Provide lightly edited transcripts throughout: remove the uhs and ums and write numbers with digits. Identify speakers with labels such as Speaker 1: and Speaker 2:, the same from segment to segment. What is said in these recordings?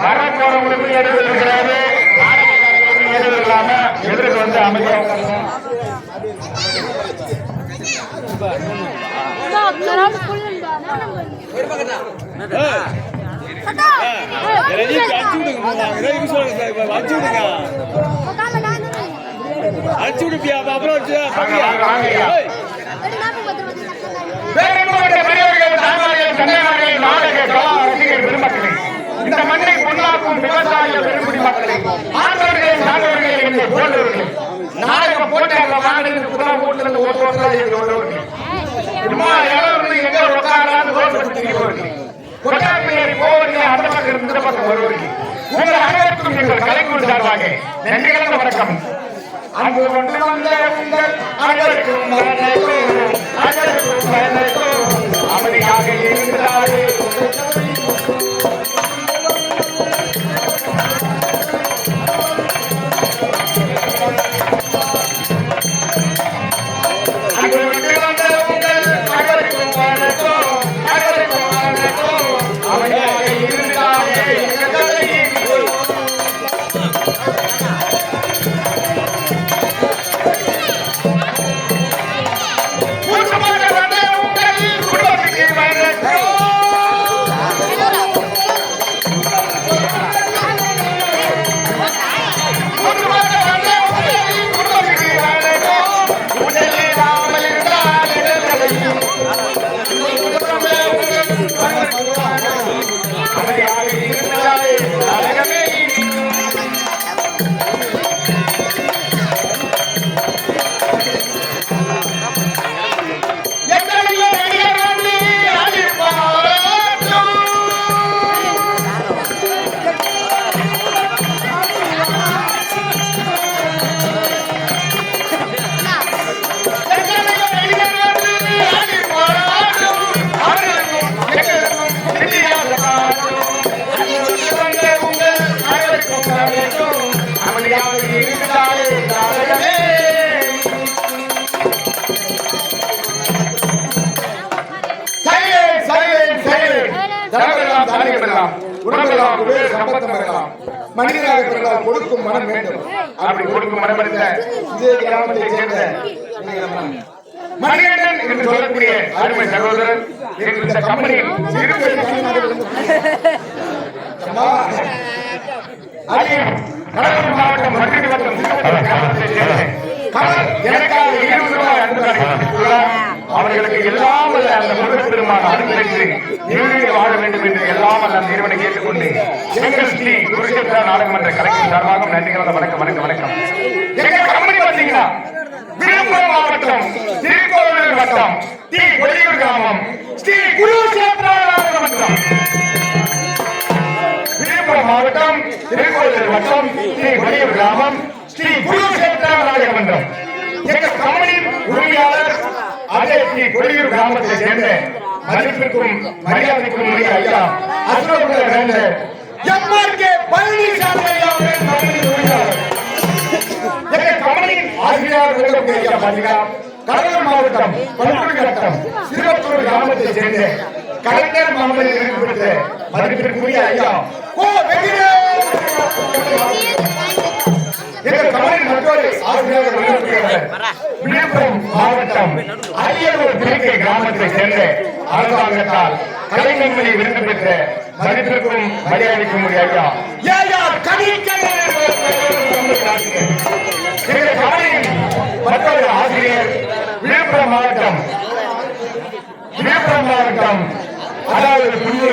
Speaker 1: வரப்போறவங்களுக்கு எதிர்ப்பு இருக்கிறாரு. எதிர்ப்பு இல்லாம எதிர்ப்பு வந்து அமைச்சர் இந்த மண்ணை பொன்னாக்கும் விவசாய பெருங்குடி மக்களை ஆண்டவர்களே சான்றவர்களே என்று போன்றவர்கள் நாடகம் போட்டு அந்த மாநிலத்துக்கு புறம் போட்டு ஓட்டுவார்கள். சும்மா இளவர்கள் எங்க உட்காரான்னு கொட்டாப்பிள்ளை போவர்கள் அந்த பக்கம் இந்த பக்கம் வருவர்கள். உங்கள் அனைவருக்கும் எங்கள் கலைக்குழு சார்பாக நன்றி கலந்த வணக்கம். அங்கு கொண்டு வந்த உங்கள் அனைவருக்கும் அமைதியாக இருக்கிறாரே மனிதராக பிறந்தால் கொடுக்கும் மனம் வேண்டும். அப்படி கொடுக்கும் மனம் இருந்த இதே கிராமத்தை சேர்ந்த மணிகண்டன் என்று சொல்லக்கூடிய அருமை சகோதரன் இந்த கம்பெனியில் கடலூர் மாவட்டம் மதுரை வட்டம் கிராமத்தை சேர்ந்த எனக்காக 20 ரூபாய் அன்பு அவர்களுக்கு எல்லாம் அந்த முருகப் பெருமான் அனுப்பிச்சு நீடித்து வாழ வேண்டும் என்று எல்லாம் அந்த நிறுவனம் கேட்டுக்கொண்டு எங்கள் ஸ்ரீ குருஷேத்திர நாடகமன்ற கலைஞர் சார்பாக நன்றி கலந்த வணக்கம் வணக்கம் வணக்கம். எங்கள் கம்பெனி பார்த்தீங்கன்னா விழுப்புரம் மாவட்டம் திருக்கோவில் வட்டம் டி கொடியூர் கிராமம் ஸ்ரீ குருஷேத்திர நாடகமன்றம். விழுப்புரம் மாவட்டம் திருக்கோவில் வட்டம் டி கொடியூர் கிராமம் ஸ்ரீ குருஷேத்திர நாடகமன்றம். எங்கள் கம்பெனியின் உரிமையாளர் அதே ஸ்ரீ கொடியூர் கிராமத்தை சேர்ந்த மதிப்பிற்கும் மரியாதைக்கும் உரிய ஐயா அசுரகுல வேந்தர் எம்ஆர்கே பழனிசாமி ஐயா எங்கள் கம்பெனியின் ஆசிரியர் ஐயா பாத்தீங்கன்னா கடலூர் மாவட்டம் பல்குடி வட்டம் சிறுவத்தூர் கிராமத்தை சேர்ந்த கலைஞர் மாமல்லி விருது பெற்ற மதிப்பிற்குரிய ஐயா எங்கள் கம்பெனியின் மற்றொரு ஆசிரியர் விழுப்புரம் மாவட்டம் அரியலூர் திருக்கை கிராமத்தை சேர்ந்த அரசாங்கத்தால் கலைஞர்களை விருது பெற்ற மதிப்பிற்கும் மரியாதைக்கும் உரிய ஐயா எங்கள் கம்பெனியின் மற்றொரு ஆசிரியர் விழுப்புரம் மாவட்டம் அதாவது புண்ணிய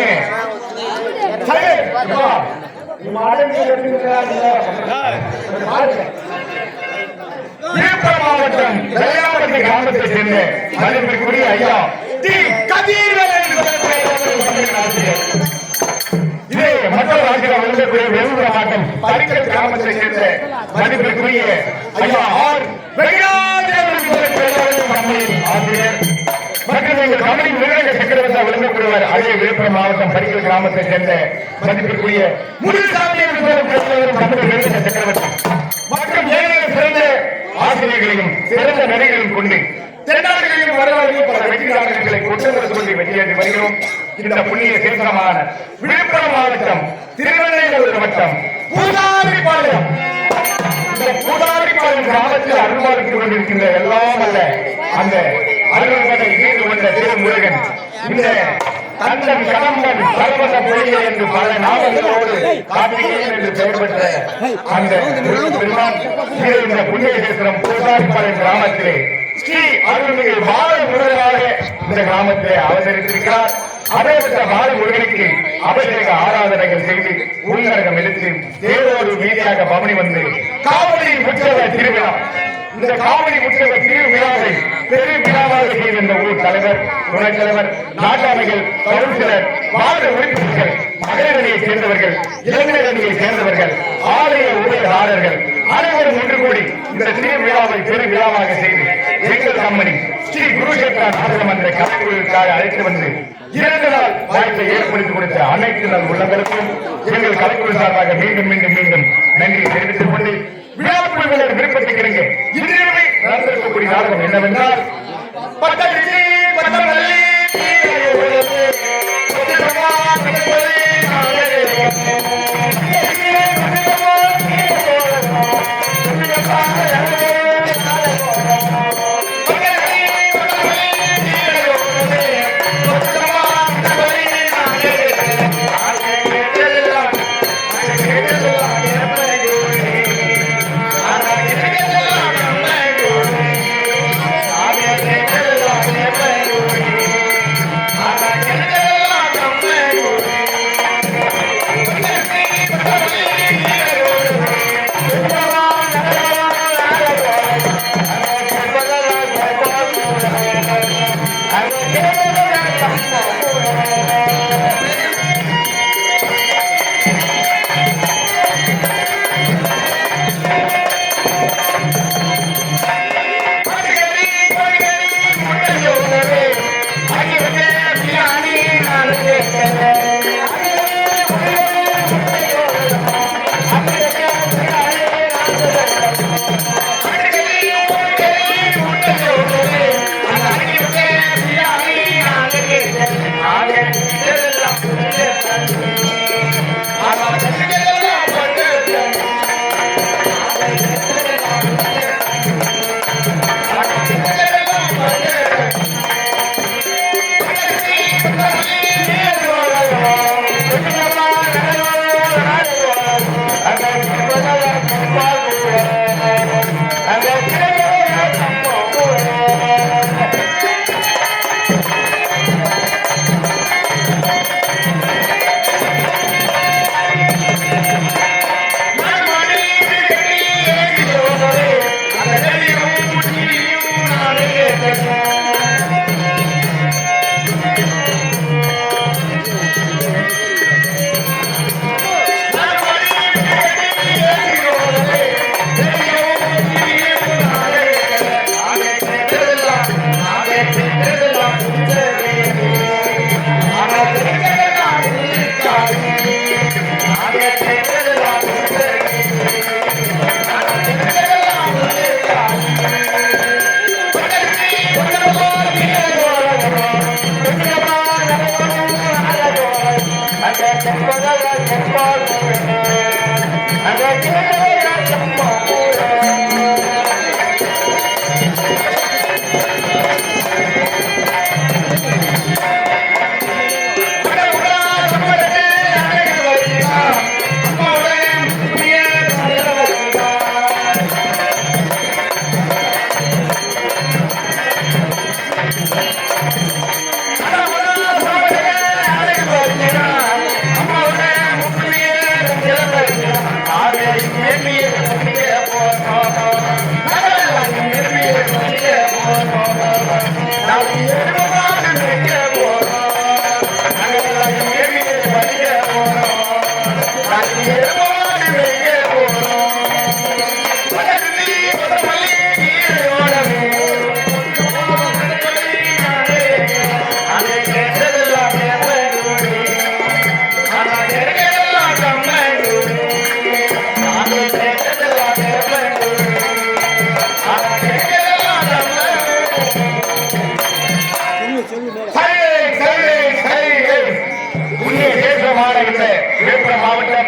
Speaker 1: விழுப்புரம் மாவட்டம் வெள்ளையாம்பட்டி கிராமத்தை சேர்ந்த மதிப்பிற்குரிய ஐயா டி கதிர்வேலன் இதே மற்றொரு ஆசிரியர் வழங்கக்கூடிய விழுப்புரம் மாவட்டம் பரிக்கல் கிராமத்தை சேர்ந்த மதிப்பிற்குரிய ஐயா ஆர் ஆசிரியர் மற்றும் எங்கள் கம்பெனி நிர்வாக சக்கரவர்த்தி வழங்கப்படுவார். அதே விழுப்புரம் மாவட்டம் பரிக்கல் கிராமத்தை சேர்ந்த மதிப்பிற்குரிய முருசாமி சக்கரவர்த்தி மற்றும் ஏழைய சிறந்த ஆசிரியர்களையும் சிறந்த நடிகர்களையும் கொண்டு தென்னாடுகளின் வரலாறு பல வெற்றிகளாக இந்த புண்ணிய சேத்திரமான விழுப்புரம் மாவட்டம் திருவண்ணாமலை வட்டம் பூதாரிபாளையம். இந்த பூதாரிபாளையம் கிராமத்தில் அருள்வாழ்ந்து கொண்டிருக்கின்ற எல்லாம் அல்ல அந்த அருள்வதை ஈடு கொண்ட திருமுருகன் இந்த தந்தம் கடம்பன் சர்வத பொழிய என்று பல நாமங்களோடு கார்த்திகேயன் என்று பெயர் பெற்ற அந்த பெருமான் இந்த புண்ணிய சேத்திரம் பூதாரிபாளையம் கிராமத்திலே ஸ்ரீ அருள்மிகு பால முருகனாக இந்த கிராமத்திலே அவதரித்திருக்கிறார். அதேபட்ட பால முருகனுக்கு அபிஷேக ஆராதனைகள் செய்து உள்நரகம் எடுத்து தேரோடு மீதியாக பவனி வந்து காவடி உற்சவ திருவிழா. இந்த காவடி உற்சவ திருவிழாவை பெருவிழாவாக செய்த இந்த ஊர் தலைவர், துணைத் தலைவர், நாட்டாமைகள், கவுன்சிலர், வார்டு உறுப்பினர்கள், மகளிர் அணியை சேர்ந்தவர்கள், இளைஞர் அணியை சேர்ந்தவர்கள், ஆலய ஊழியர்கள் அனைவரும் ஒன்று கூடி இந்த திருவிழாவை பெருவிழாவாக செய்து எங்கள் கம்பெனி ஸ்ரீ குருஷேத்ரா நாடகமன்ற கலைக்குழுவிற்காக அழைத்து வந்து 2 நாள் வாய்ப்பை ஏற்படுத்தி கொடுத்த அனைத்து நாள் உள்ளங்களுக்கும் எங்கள் கலைக்குழு சார்பாக மீண்டும் மீண்டும் மீண்டும் நன்றியை தெரிவித்துக் கொண்டு விழாக்குழுவினர் விருப்பத்துக்கிறீங்க இன்றிரவே நடந்திருக்கக்கூடிய நாடகம் என்னவென்றால்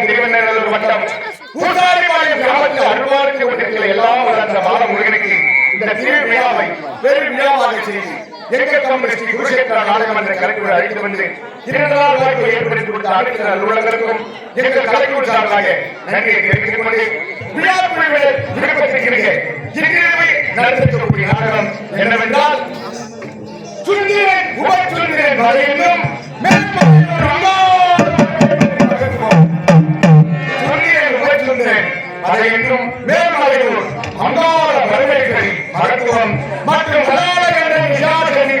Speaker 1: திருவண்ணூர் வட்டம் பூசாரிபாளையம் கிராமத்தில் அருள்வாழ்ந்து கொண்டிருக்கிற எல்லாம் அந்த பால முருகனுக்கு இந்த திருவிழாவை பெரும் விழாவாக செய்து எங்கள் தமிழ் ஸ்ரீ குருஷேத்திர நாடகமன்ற கலைக்குழு அழைத்து வந்து 2 நாள் வாய்ப்பு ஏற்படுத்தி கொடுத்த அனைத்து அலுவலர்களுக்கும் எங்கள் கலைக்குழு சார்பாக நன்றியை தெரிவித்துக் கொண்டு விழா குழுவினர் விருப்பத்திற்கு நடத்தக்கூடிய நாடகம் என்னவென்றால் சுந்தரன் உப சுந்தரன் வரையிலும் அதையும் மேல்மலையூர் அங்காள பரமேஸ்வரி மகத்துவம் மற்றும்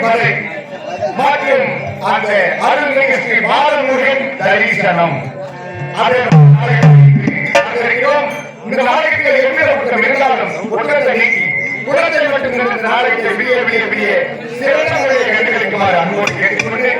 Speaker 1: வரை மற்றும் அந்த அருள்மிகு ஸ்ரீ பாலமுருகன் தரிசனம் இந்த நாளைக்கு எவ்வித இருந்தாலும் குற்றத்தை நீக்கி குழந்தை மட்டும் நாளைக்கு விடிய விடிய விடிய சிறந்த முறையை கண்டுகளிக்குமாறு அன்போடு கேட்டுக்கொண்டு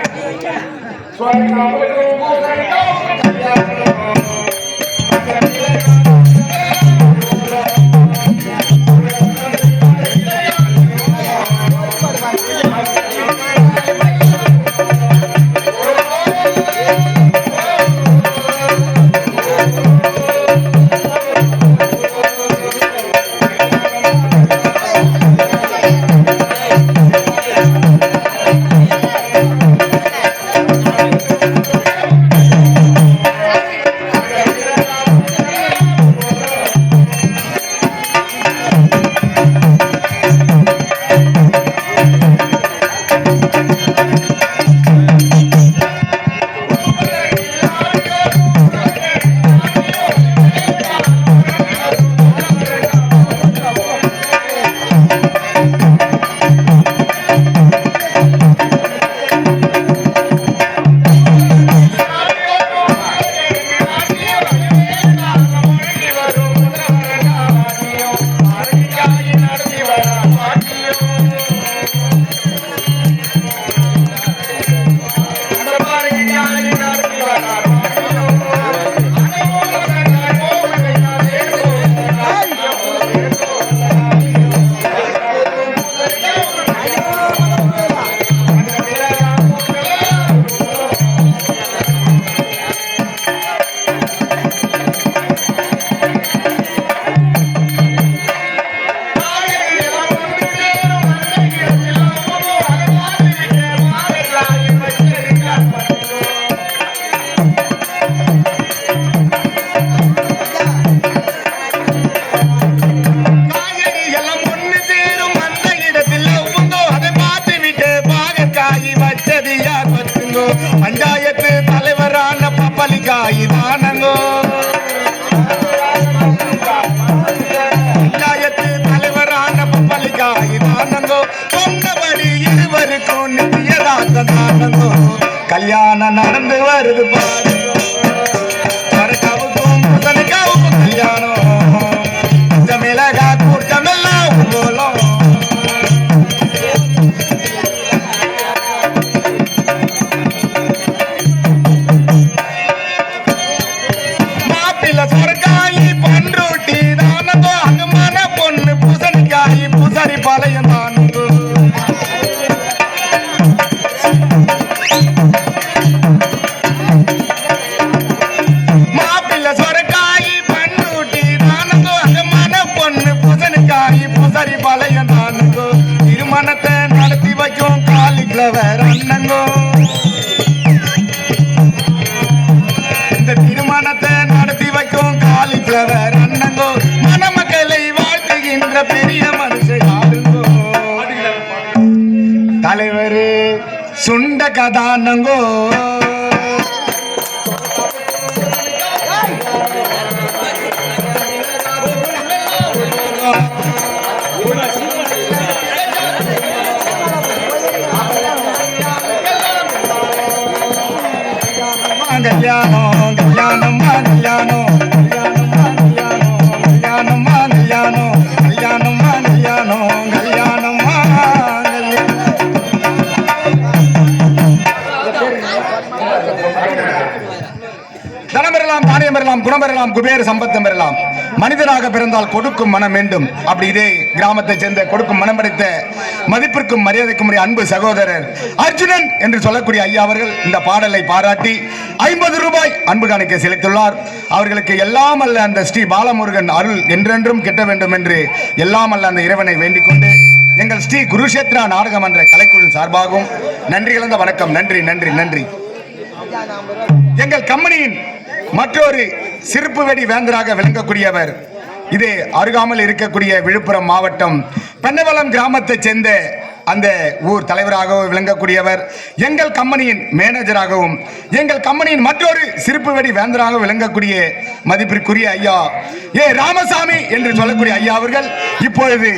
Speaker 1: பஞ்சாயத்து தலைவரான பப்பலிக்காய் தானங்கோ பஞ்சாயத்து தலைவரான பப்பலிக்காய் தானங்கோ சொன்னபடி இருவருக்கும் நித்தியதார்த்தம் தானங்கோ கல்யாணம் நடந்து வருது பாருங்கோ சரக்காவுக்கும் புதனுக்காவுக்கும் கல்யாணம் மிளகா கூட்டமெல்லாம் போலும் பாளையம் தானுங்கோ மாப்பிள்ள சொரக்காய் பண்ருட்டி தானுங்கோ அங்கமான பொண்ணு புசனுக்காய் புசரி பாளையம் தானுங்கோ திருமணத்தை நடத்தி வைக்கும் காலிஃப்ளவர் அண்ணங்கோ இந்த திருமணத்தை நடத்தி வைக்கும் காலிஃப்ளவர் அண்ணங்கோ மணமக்களை வாழ்த்துகின்ற பெரிய மனுஷன் தலைவர் சுண்ட கதானங்கோ கல்யாணம் கல்யாணம் கல்யாணம் கல்யாணம் கல்யாணம் கல்யாணம் கல்யாணம் கல்யாணம் தனம் பெறலாம் தானியம் பெறலாம்
Speaker 2: குணம் பெறலாம், குபேர சம்பத்தம் பெறலாம். மனிதனாக பிறந்தால் கொடுக்கும் மனம் வேண்டும். அப்படி இதே கிராமத்தை சேர்ந்த கொடுக்கும் மனம் படைத்த மதிப்பிற்கும் மரியாதைக்கும் அன்பு சகோதரர் அர்ஜுனன் என்று சொல்லக்கூடிய ஐயா அவர்கள் இந்த பாடலை பாராட்டி 50 ரூபாய் அன்பு காணிக்கை செலுத்தியுள்ளார். அவர்களுக்கு எல்லாம் அல்ல அந்த ஸ்ரீ பாலமுருகன் அருள் என்றென்றும் கிட்ட வேண்டும் என்று எல்லாம் அல்ல அந்த இறைவனை வேண்டிக் கொண்டு எங்கள் ஸ்ரீ குருஷேத்ரா நாடக மன்ற கலைக்குழு சார்பாகவும் நன்றி கலந்த வணக்கம். நன்றி நன்றி நன்றி. எங்கள் கம்பெனியின் மற்றொரு சிறப்பு வெடி வேந்தராக விளங்கக்கூடியவர் இது அருகாமல் இருக்கக்கூடிய விழுப்புரம் மாவட்டம் பெண்ணவளம் கிராமத்தை சேர்ந்த அந்த ஊர் தலைவராகவும் விளங்கக்கூடியவர் எங்கள் கம்பெனியின் மேனேஜராகவும் எங்கள் கம்பெனியின் மற்றொரு சிறப்பு வெடி வேந்தராக விளங்கக்கூடிய மதிப்பிற்குரிய ஐயா ஏ ராமசாமி என்று சொல்லக்கூடிய ஐயா அவர்கள் இப்பொழுது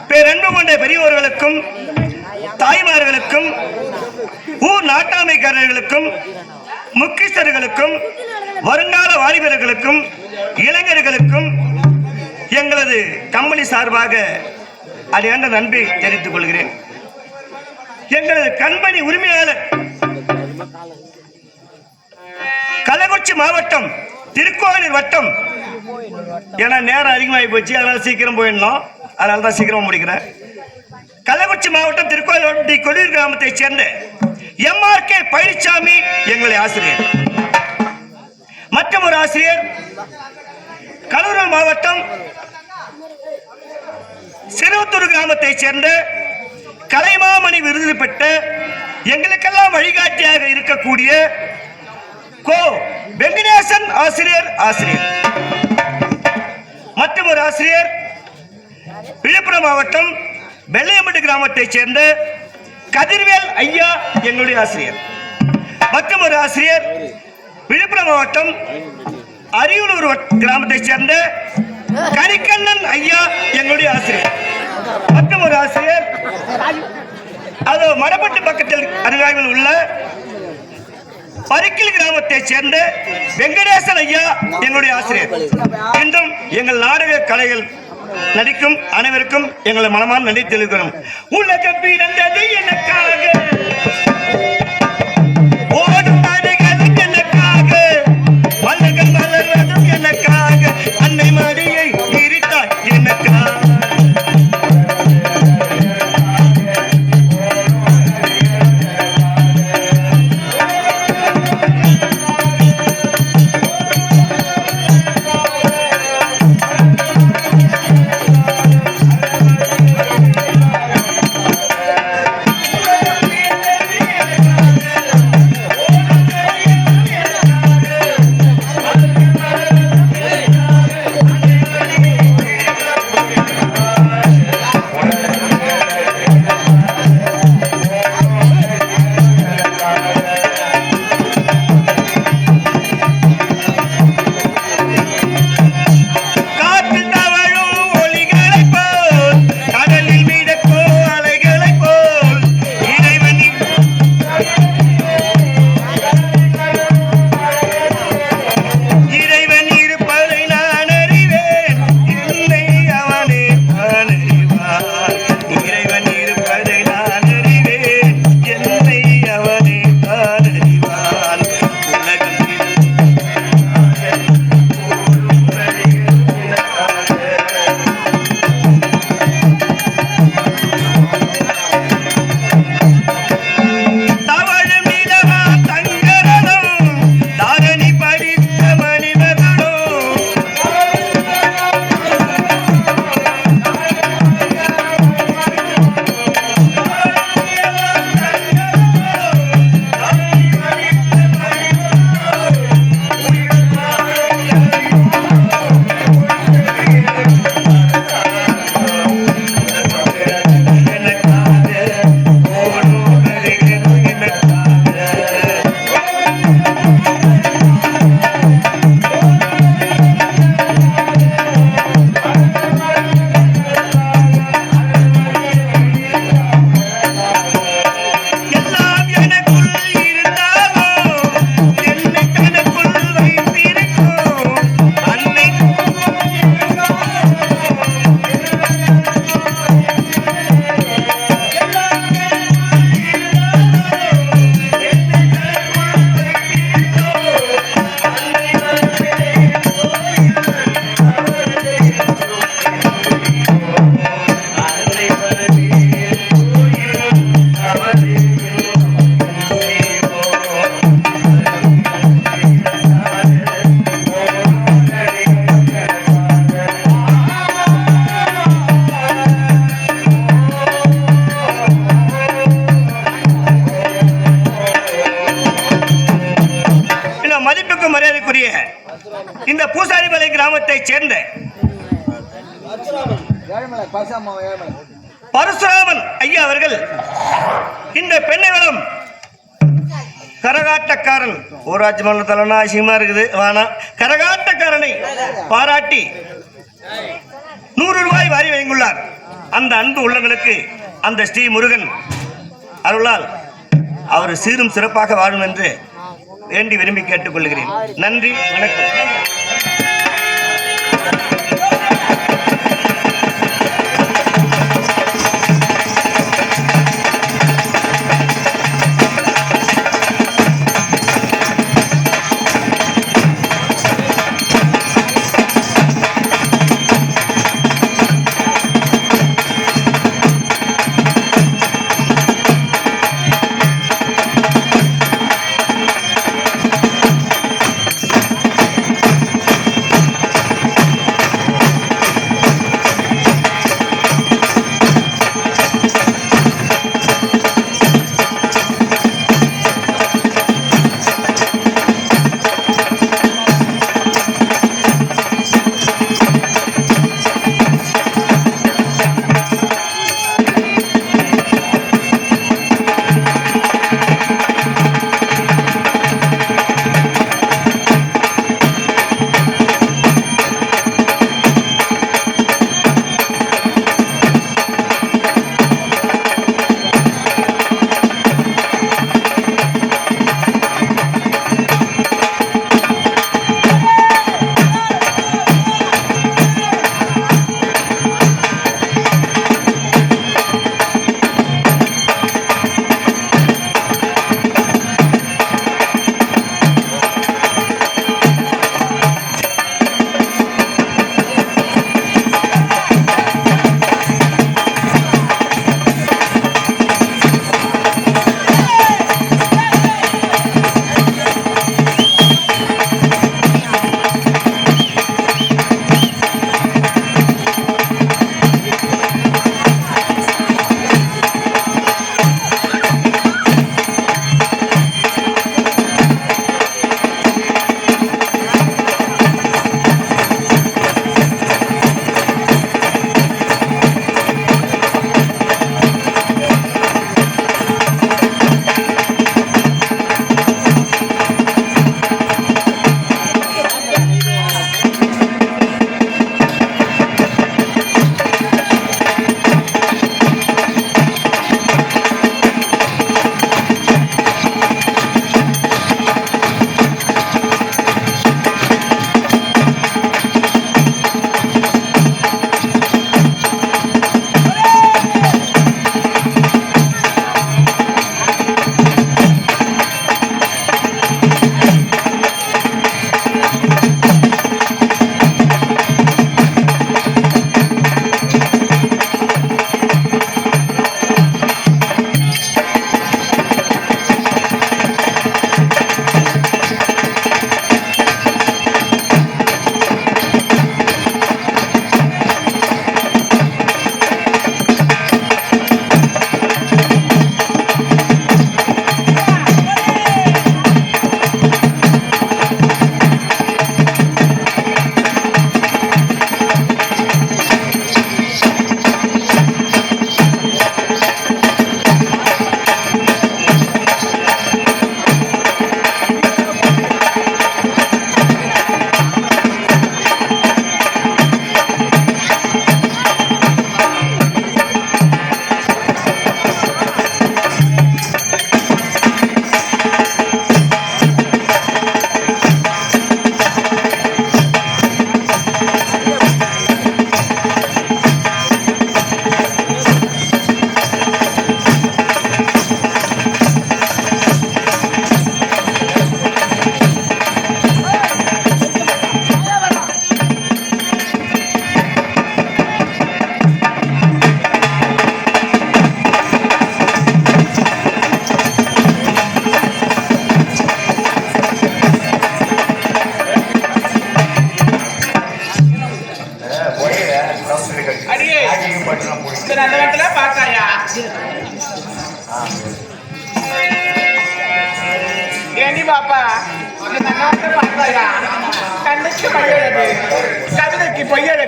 Speaker 3: பேரன்பு கொண்ட பெரியோர்களுக்கும் தாய்மார்களுக்கும் ஊர் நாட்டாமைக்காரர்களுக்கும் முக்கியஸ்தர்களுக்கும் வருங்கால வாலிபர்களுக்கும் இளைஞர்களுக்கும் எங்களது கம்பெனி சார்பாக அடியாண்ட நன்றி தெரிவித்துக் கொள்கிறேன். எங்களது கம்பெனி உரிமையாளர் கள்ளக்குறிச்சி மாவட்டம் திருக்கோவிலூர் வட்டம் ஏன்னா நேரம் அதிகமாகி போச்சு, அதனால சீக்கிரம் போயிடணும், அதனால தான் சீக்கிரம் முடிக்கிறேன். கள்ளக்குறிச்சி மாவட்டம் திருக்கோவிலூர் கொடியூர் கிராமத்தை சேர்ந்த MRK பழனிசாமி எங்களுடைய ஆசிரியர். மற்றும் ஒரு ஆசிரியர் கடலூர் மாவட்டம் சிறுவத்தூர் கிராமத்தை சேர்ந்த கலைமாமணி விருது பெற்ற எங்களுக்கெல்லாம் வழிகாட்டியாக இருக்கக்கூடிய கோ வெங்கடேசன் ஆசிரியர். மற்றும் ஒரு ஆசிரியர் விழுப்புரம் மாவட்டம் வெள்ளையம்பட்டு கிராமத்தை சேர்ந்த கதிர்வேல் ஐயா எங்களுடைய ஆசிரியர். மற்றும் ஒரு ஆசிரியர் விழுப்புரம் மாவட்டம் அரியூர் கிராமத்தை சேர்ந்த கரிக்கண்ணன் ஐயா எங்களுடைய ஆசிரியர். மற்றும் ஒரு ஆசிரியர் அது மடப்பட்டு பக்கத்தில் அருகாமையில் உள்ள பரிக்கில் கிராமத்தை சேர்ந்த வெங்கடேசன் ஐயா எங்களுடைய ஆசிரியர். இன்றும் எங்கள் நாடக கலைகள் நடிக்கும் அனைவருக்கும் எங்களை மனமான நன்றி தெரிவிக்கிறோம். உலகம் பிறந்தது எனக்காக, ஓடும் நதிகளும் எனக்காக, மலர்கள் மலர்வதும் எனக்காக, அன்னை மடியை விரித்தாய் எனக்காக. மரியாதைக்குரிய இந்த பூசாரிமலை கிராமத்தை சேர்ந்த பரசுராமன் ஐயா அவர்கள் இந்த பெண்ணை வளம் கரகாட்டக்காரன் ஊராட்சி மன்ற தலைவனா அசிங்கமா இருக்குது வானா கரகாட்டக்காரனை பாராட்டி 100 ரூபாய் வாரி வழங்கியுள்ளார். அந்த அன்பு உள்ளங்களுக்கு அந்த ஸ்ரீ முருகன் அருளால் அவர் சீரும் சிறப்பாக வாழும் என்று வேண்டி விரும்பி கேட்டுக்கொள்கிறேன். நன்றி, வணக்கம்.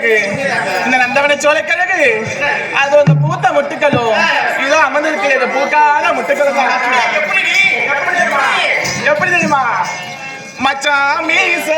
Speaker 4: கழகு, இந்த நந்தவன சோலை கழகு, அது வந்து பூத்த முட்டுக்களும் இதோ அமர்ந்திருக்கிறது பூக்கால முட்டுக்களும் தான். எப்படி தெரியுமா மச்சான் மீச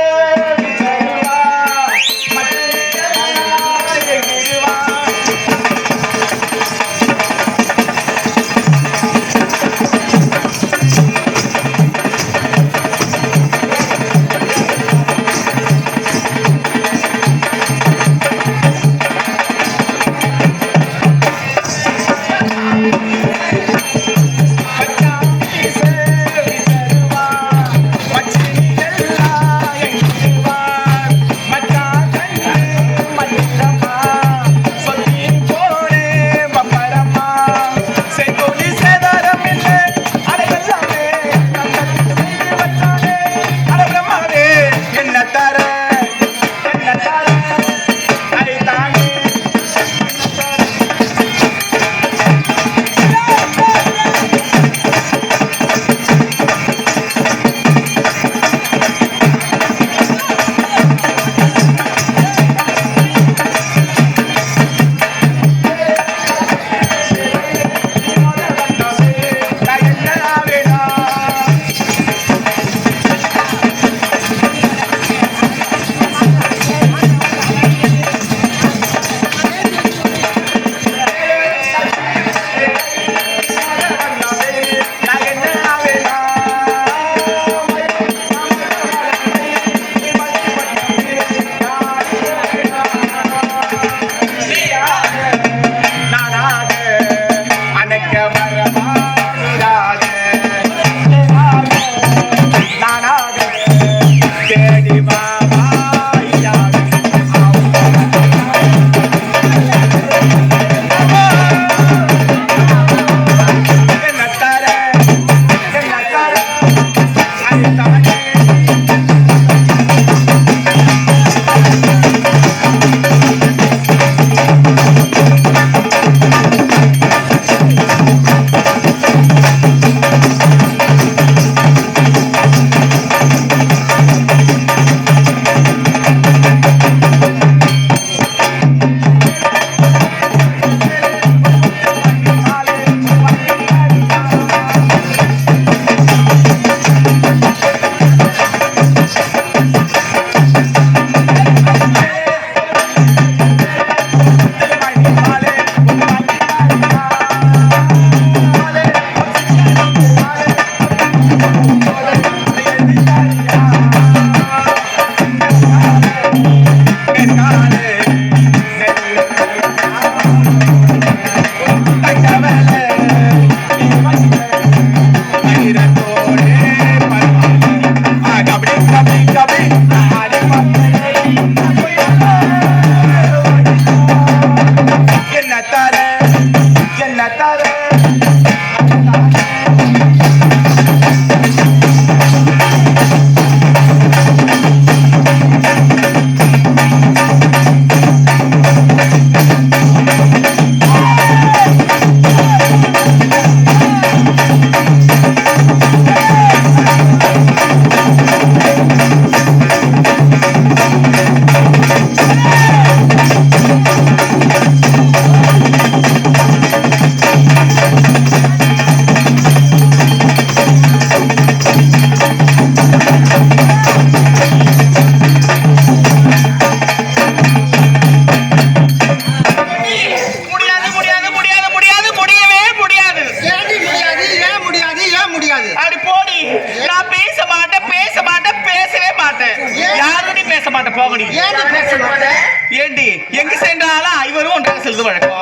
Speaker 3: ஏண்டி எங்க சென்றாலும் ஐவரும் ஒன்றாக செல்வது வழக்கம்.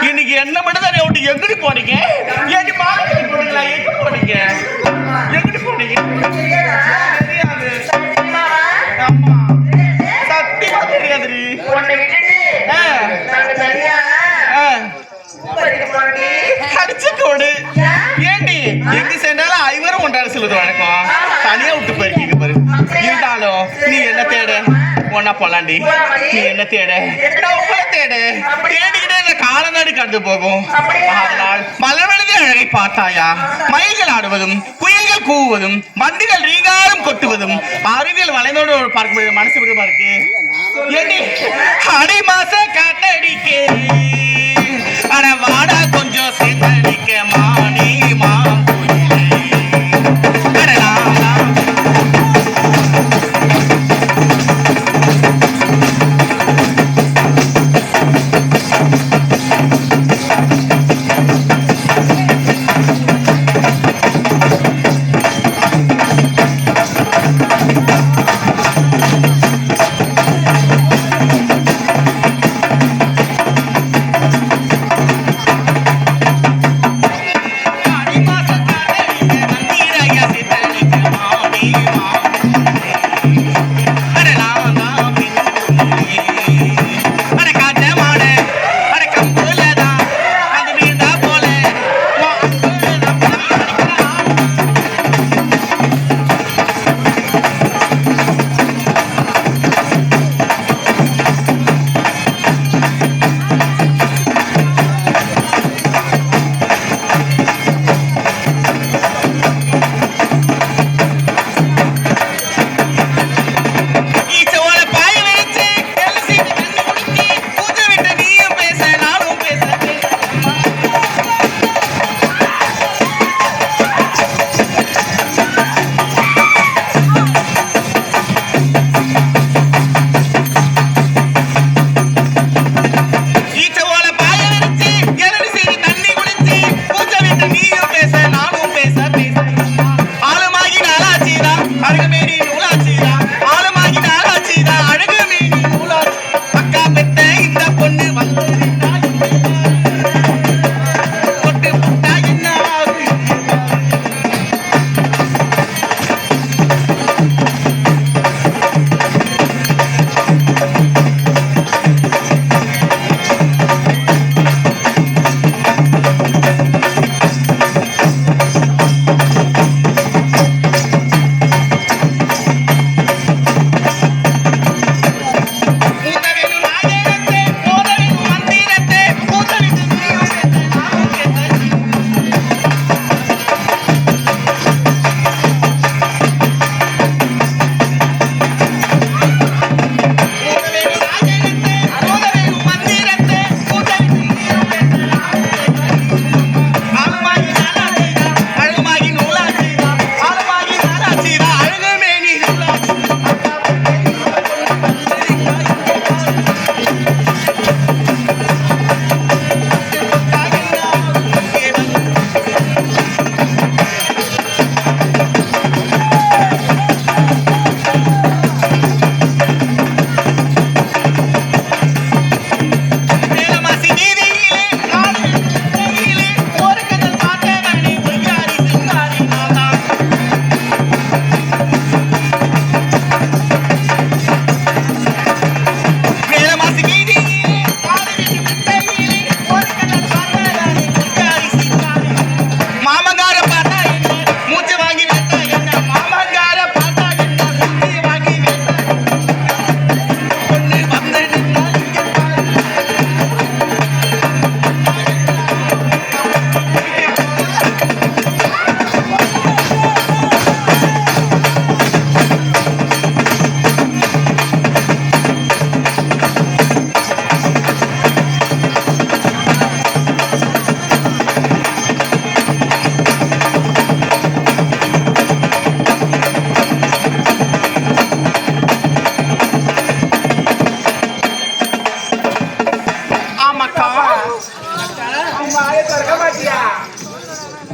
Speaker 3: இன்னைக்கு என்ன மட்டும் எங்கடி போனீங்க? ஏண்டி மார்க்கெட் போனீங்களா? எங்க போனீங்க? எங்கடி போனீங்க? தெரியாது. ஆமா சத்தியமா தெரியாதுடி. அடிச்சுக்கோடு. ஏண்டி எங்க சென்றாலும் ஐவரும் ஒன்றாக செல்வது வழக்கம். தனியா விட்டு போயிருக்கீங்க பாரு. இருந்தாலும் நீ என்ன தேட ஒன்னா போலாண்டி. நீ என்ன தேட தேடு. தேடிக்கிட்டே இந்த காலநாடு கடந்து போகும். அதனால் மலர்வெழுதி அழகை பார்த்தாயா? மயில்கள் ஆடுவதும் குயில்கள் கூவுவதும் வண்டிகள் ரீகாரம் கொட்டுவதும் அறிவியல் வளைந்தோடு பார்க்கும்போது மனசு விதமா இருக்கு.
Speaker 4: ஏண்டி அடி மாச காத்தடிக்கு அட வாடா கொஞ்சம் சேர்த்தடிக்க மாடி மாங்குயிலே அடடா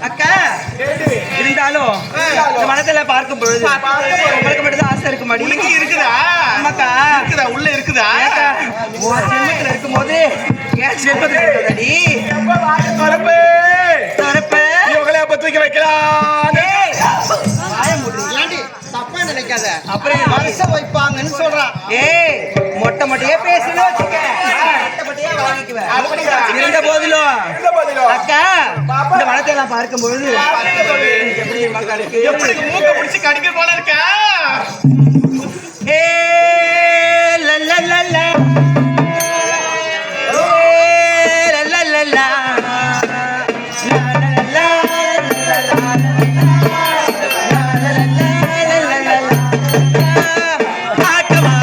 Speaker 3: அக்கா இருந்தாலும் இந்த மனத்துல பார்க்கும் பொழுது உங்களுக்கு மட்டும் தான் ஆசை இருக்கு மாடி
Speaker 4: இருக்குதா?
Speaker 3: ஆமாக்கா
Speaker 4: இருக்குதா? உள்ள இருக்குதா?
Speaker 3: உன் ஜென்மத்துல இருக்கும்போது என் ஜென்மத்துல இருக்குதாடி
Speaker 4: திறப்பு
Speaker 3: திறப்பு
Speaker 4: இவங்களே அப்ப தூக்கி வைக்கலாம்.
Speaker 3: தப்பா நினைக்காத அப்புறம் மனச வைப்பாங்கன்னு சொல்றான். ஏய் மொட்டை மொட்டையே பேசுன்னு வச்சுக்க மொட்டையே வாங்கிக்குவேன். இருந்த போதிலும் அக்கா இந்த மனத்தை எல்லாம் பார்க்கும் பொழுது எப்படி மக்களுக்கு
Speaker 4: எப்படி மூக்க பிடிச்சி கடிக்க போல இருக்கா?
Speaker 3: ஏ லல்லல்லா ஆட்டமா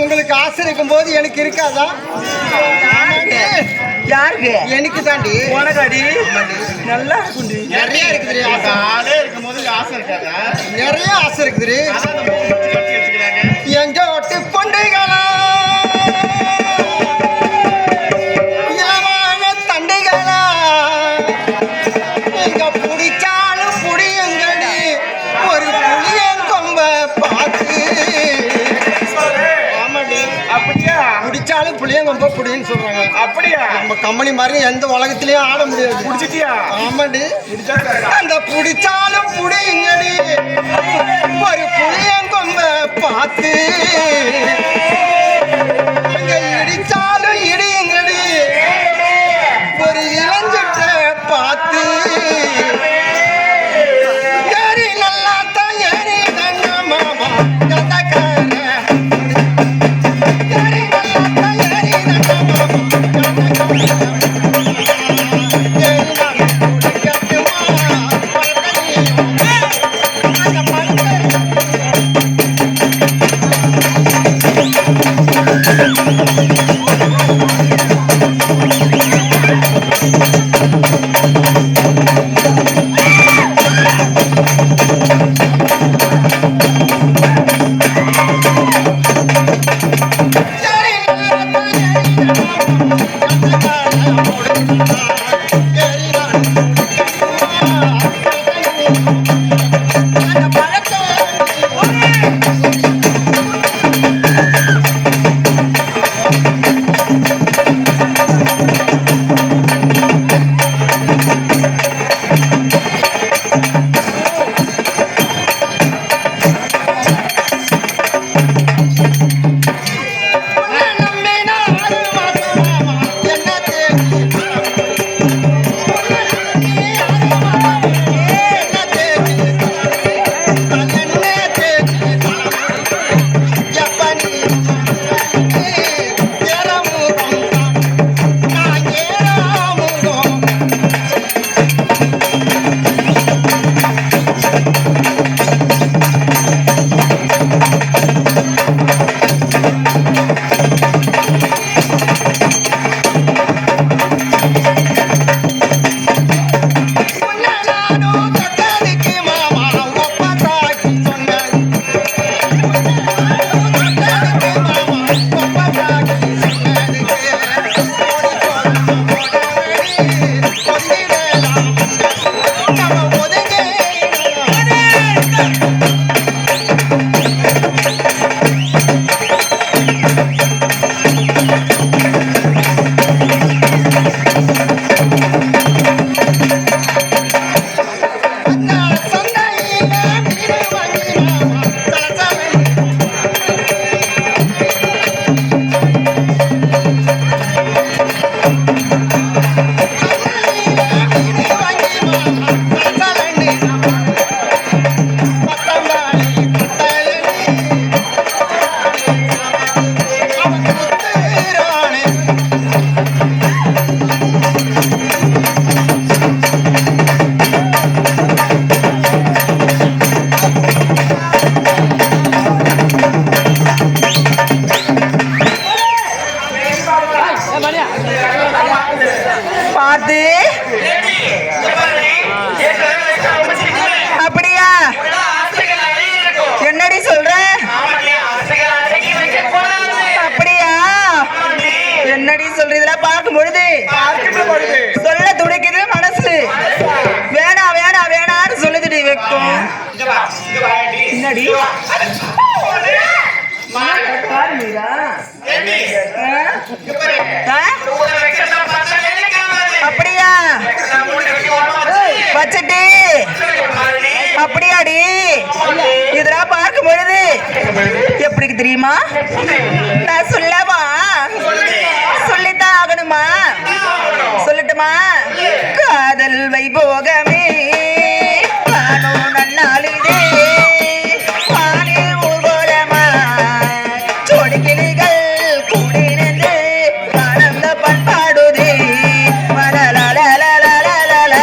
Speaker 5: உங்களுக்கு ஆசை இருக்கும் போது எனக்கு இருக்காதா?
Speaker 6: யாருக்கு?
Speaker 5: எனக்கு தாண்டி.
Speaker 6: உனக்காடி நல்லா இருக்குண்டி.
Speaker 5: நிறைய இருக்குது நிறைய ஆசை இருக்குது. எங்க ஒட்டு பொண்டைகளா இளமான தண்டைகளா எங்க பிடிச்சாலும் புடியுங்கடி ஒரு புளியங்கொம்ப பார்த்து.
Speaker 4: அப்படியா?
Speaker 5: பிடிச்சாலும் புளியங்கொம்ப புடின்னு சொல்றாங்க.
Speaker 4: அப்படியா?
Speaker 5: நம்ம கம்பெனி மாதிரி எந்த உலகத்திலயும் ஆட முடியாது.
Speaker 4: புடிச்சிட்டியா?
Speaker 5: ஆமாண்டி. அந்த பிடிச்சாலும் புடிங்கடி ஒரு புளியங்கொம்ப பார்த்து. அங்க இடிச்சாலும் இடியுங்கடி ஒரு இளஞ்சிட்ட பார்த்து. ஏறி நல்லா தான் ஏறி தங்க மாமா கதக்கார. ஏறி நல்லா தான் ஏறி தங்க மாமா கதக்கார.
Speaker 6: பார்த்து அப்படியா? என்னடி சொல்ற? அப்படியா? என்னடி சொல்ற? இதெல்லாம் பார்க்கும் பொழுது சொல்ல துடிக்குது மனசு. வேணா வேணா வேணான்னு சொல்லுதுடி வைக்கும். என்னடி அப்படியா? வச்சுட்டு அப்படியாடி? இதெல்லாம் பார்க்கும் பொழுது எப்படி தெரியுமா? நான் சொல்லவா? சொல்லித்தான் ஆகணுமா? சொல்லட்டுமா? காதல் வைபோகமே நானும் நன்னாளிதே வானில் ஊர்வலமா சோடி கிளிகள் கூடி நின்று ஆனந்த பண்பாடுதே மலலலலலலல.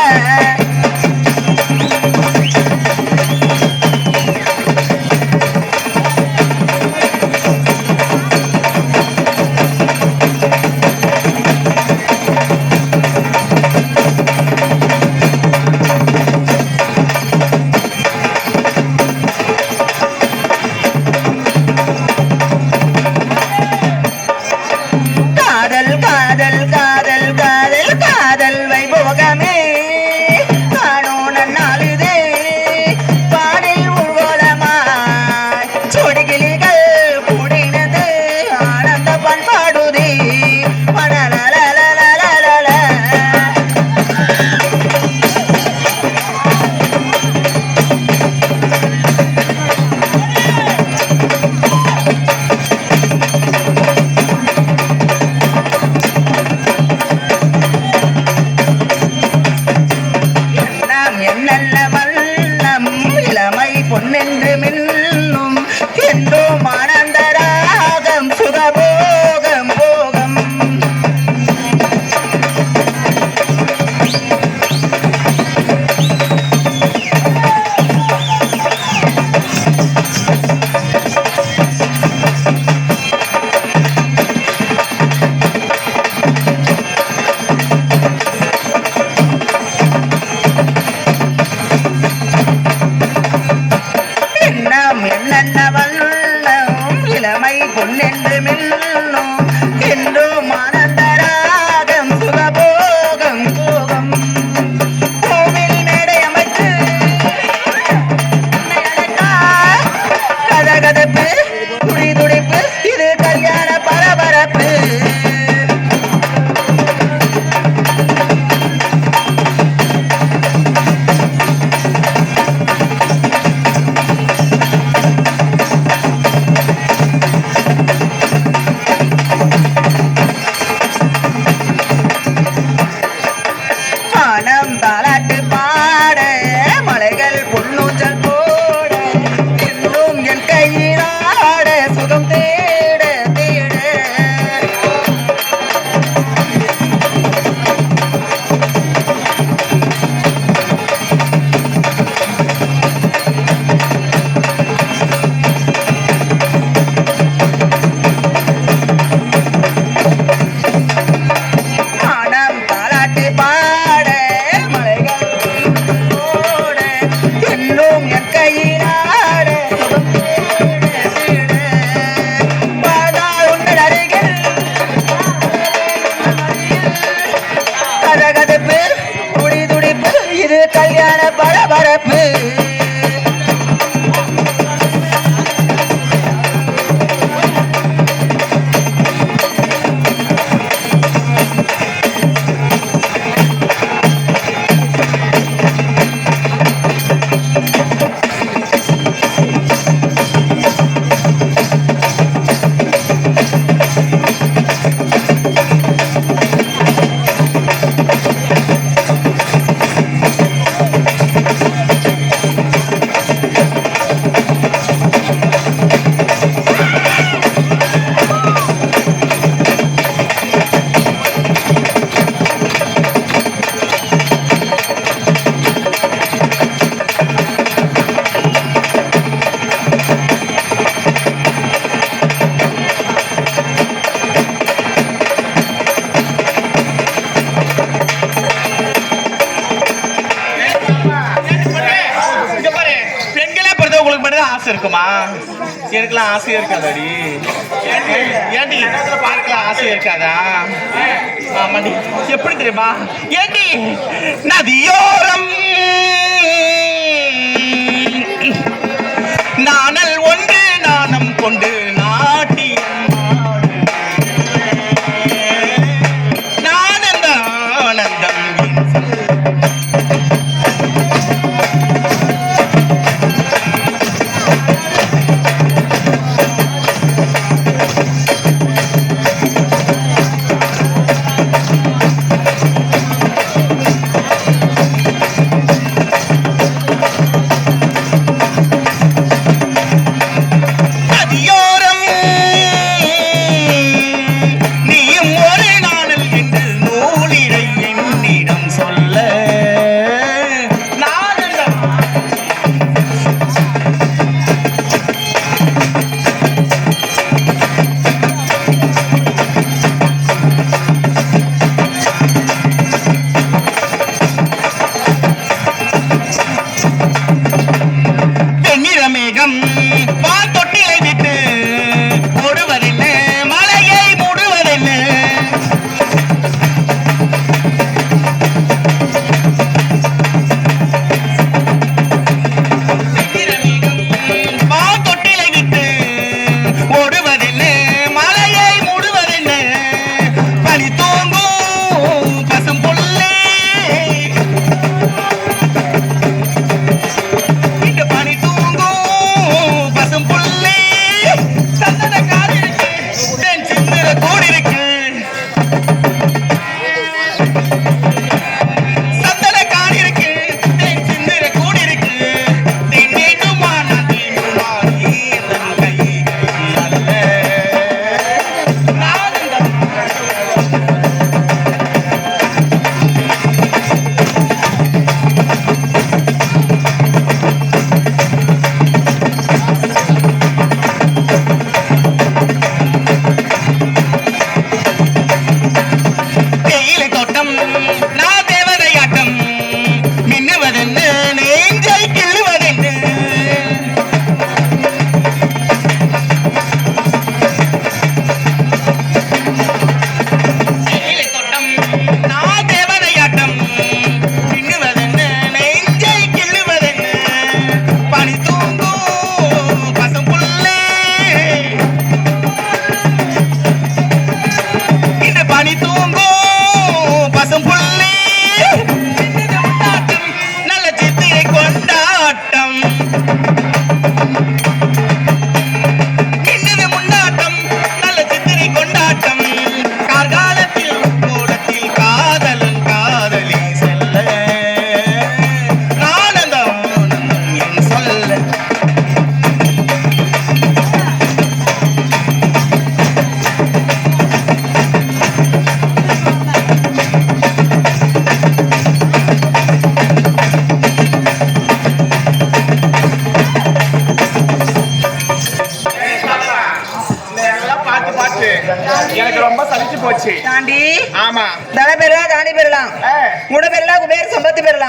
Speaker 6: என்னென்ன வண்ணம் இளமை பொன்னென்று மின்னும் என்றும் ஆனந்தராகம் சுகபோகம் போகம் என்னென்ன வண்ணம் இளமை பொன்னென்று மின்னும் என்றும் ஆனந்தராகம் சுகபோகம் போகம் கோவில் மேடை அமைத்து கதகதப்பு துடி துடிப்பு இது கல்யாண பரபரப்பு மனம் தாலாட்டு பாட மலைகள் பொன்னூஞ்சல் போட இன்னும் என் கையிலாட சுகம் தேட தேட மனம் தாலாட்டு பாட மலைகள் ஓட இன்னும் என் கையிலாட சுகம் தேட தேட பாதாள் உங்கள் அருகில் கதகதப்பு துடி துடிப்பு இது கல்யாண பரபரப்பு
Speaker 4: இங்க பாரு, பெண்களே பிறந்த உங்களுக்கு மட்டும் ஆசை இருக்குமா? எனக்குலாம் ஆசையா இருக்காதாடி? ஏண்டி எனக்குலாம் ஆசையா இருக்காதா? ஆமாடி. எப்படி தெரியுமா? ஏண்டி நதியோரம் நாணல் ஒன்று நாணம் கொண்டு நாட்டியம் நானந்த ஆனந்தம் நதியோரம்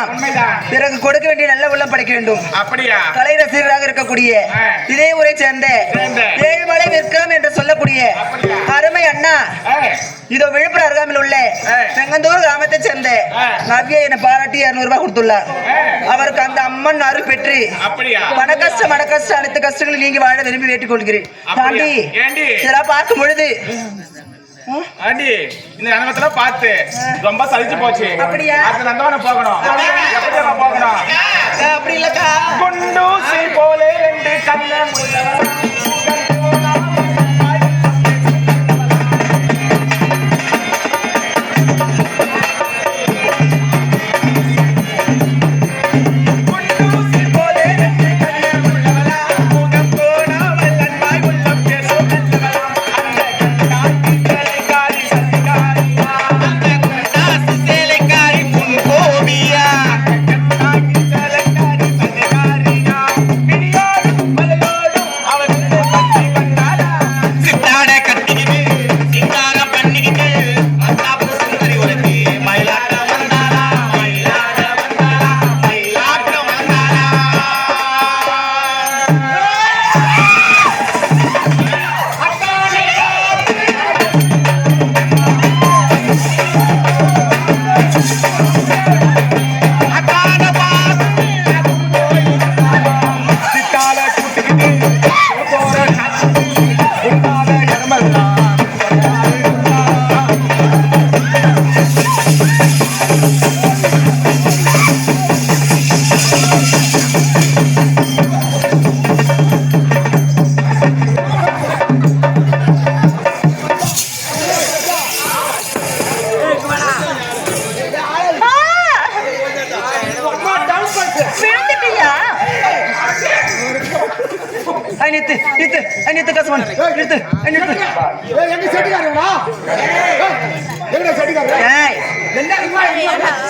Speaker 6: கொடுக்கலாம்.
Speaker 1: உண்மைதான்.
Speaker 6: பிறகு கொடுக்க வேண்டிய நல்ல உள்ளம் படைக்க வேண்டும்.
Speaker 1: அப்படியா?
Speaker 6: கலை ரசிகராக இருக்கக்கூடிய இதே ஊரை சேர்ந்த ஏழுமலை விற்கம் என்று சொல்லக்கூடிய அருமை அண்ணா இதோ விழுப்புரம் அருகாமையில் உள்ள செங்கந்தூர் கிராமத்தை சேர்ந்த நவ்யா என பாராட்டி 200 ரூபாய் கொடுத்துள்ளார். அவருக்கு அந்த அம்மன் அருள் பெற்று மன கஷ்டம் அனைத்து கஷ்டங்களும் நீங்க வாழ விரும்பி வேட்டிக் கொள்கிறேன். தாண்டி இதெல்லாம் பார்க்கும் பொழுது
Speaker 1: ஆண்டி இந்த அனுபவத்துல பார்த்து ரொம்ப சலிச்சு போச்சு.
Speaker 6: அப்படியா?
Speaker 1: அது நந்தவனம் போகணும். எப்படியா போகணும்?
Speaker 6: அப்படி இல்லக்கா,
Speaker 1: குண்டூசி போல 2 கண்ண முள்ளவன்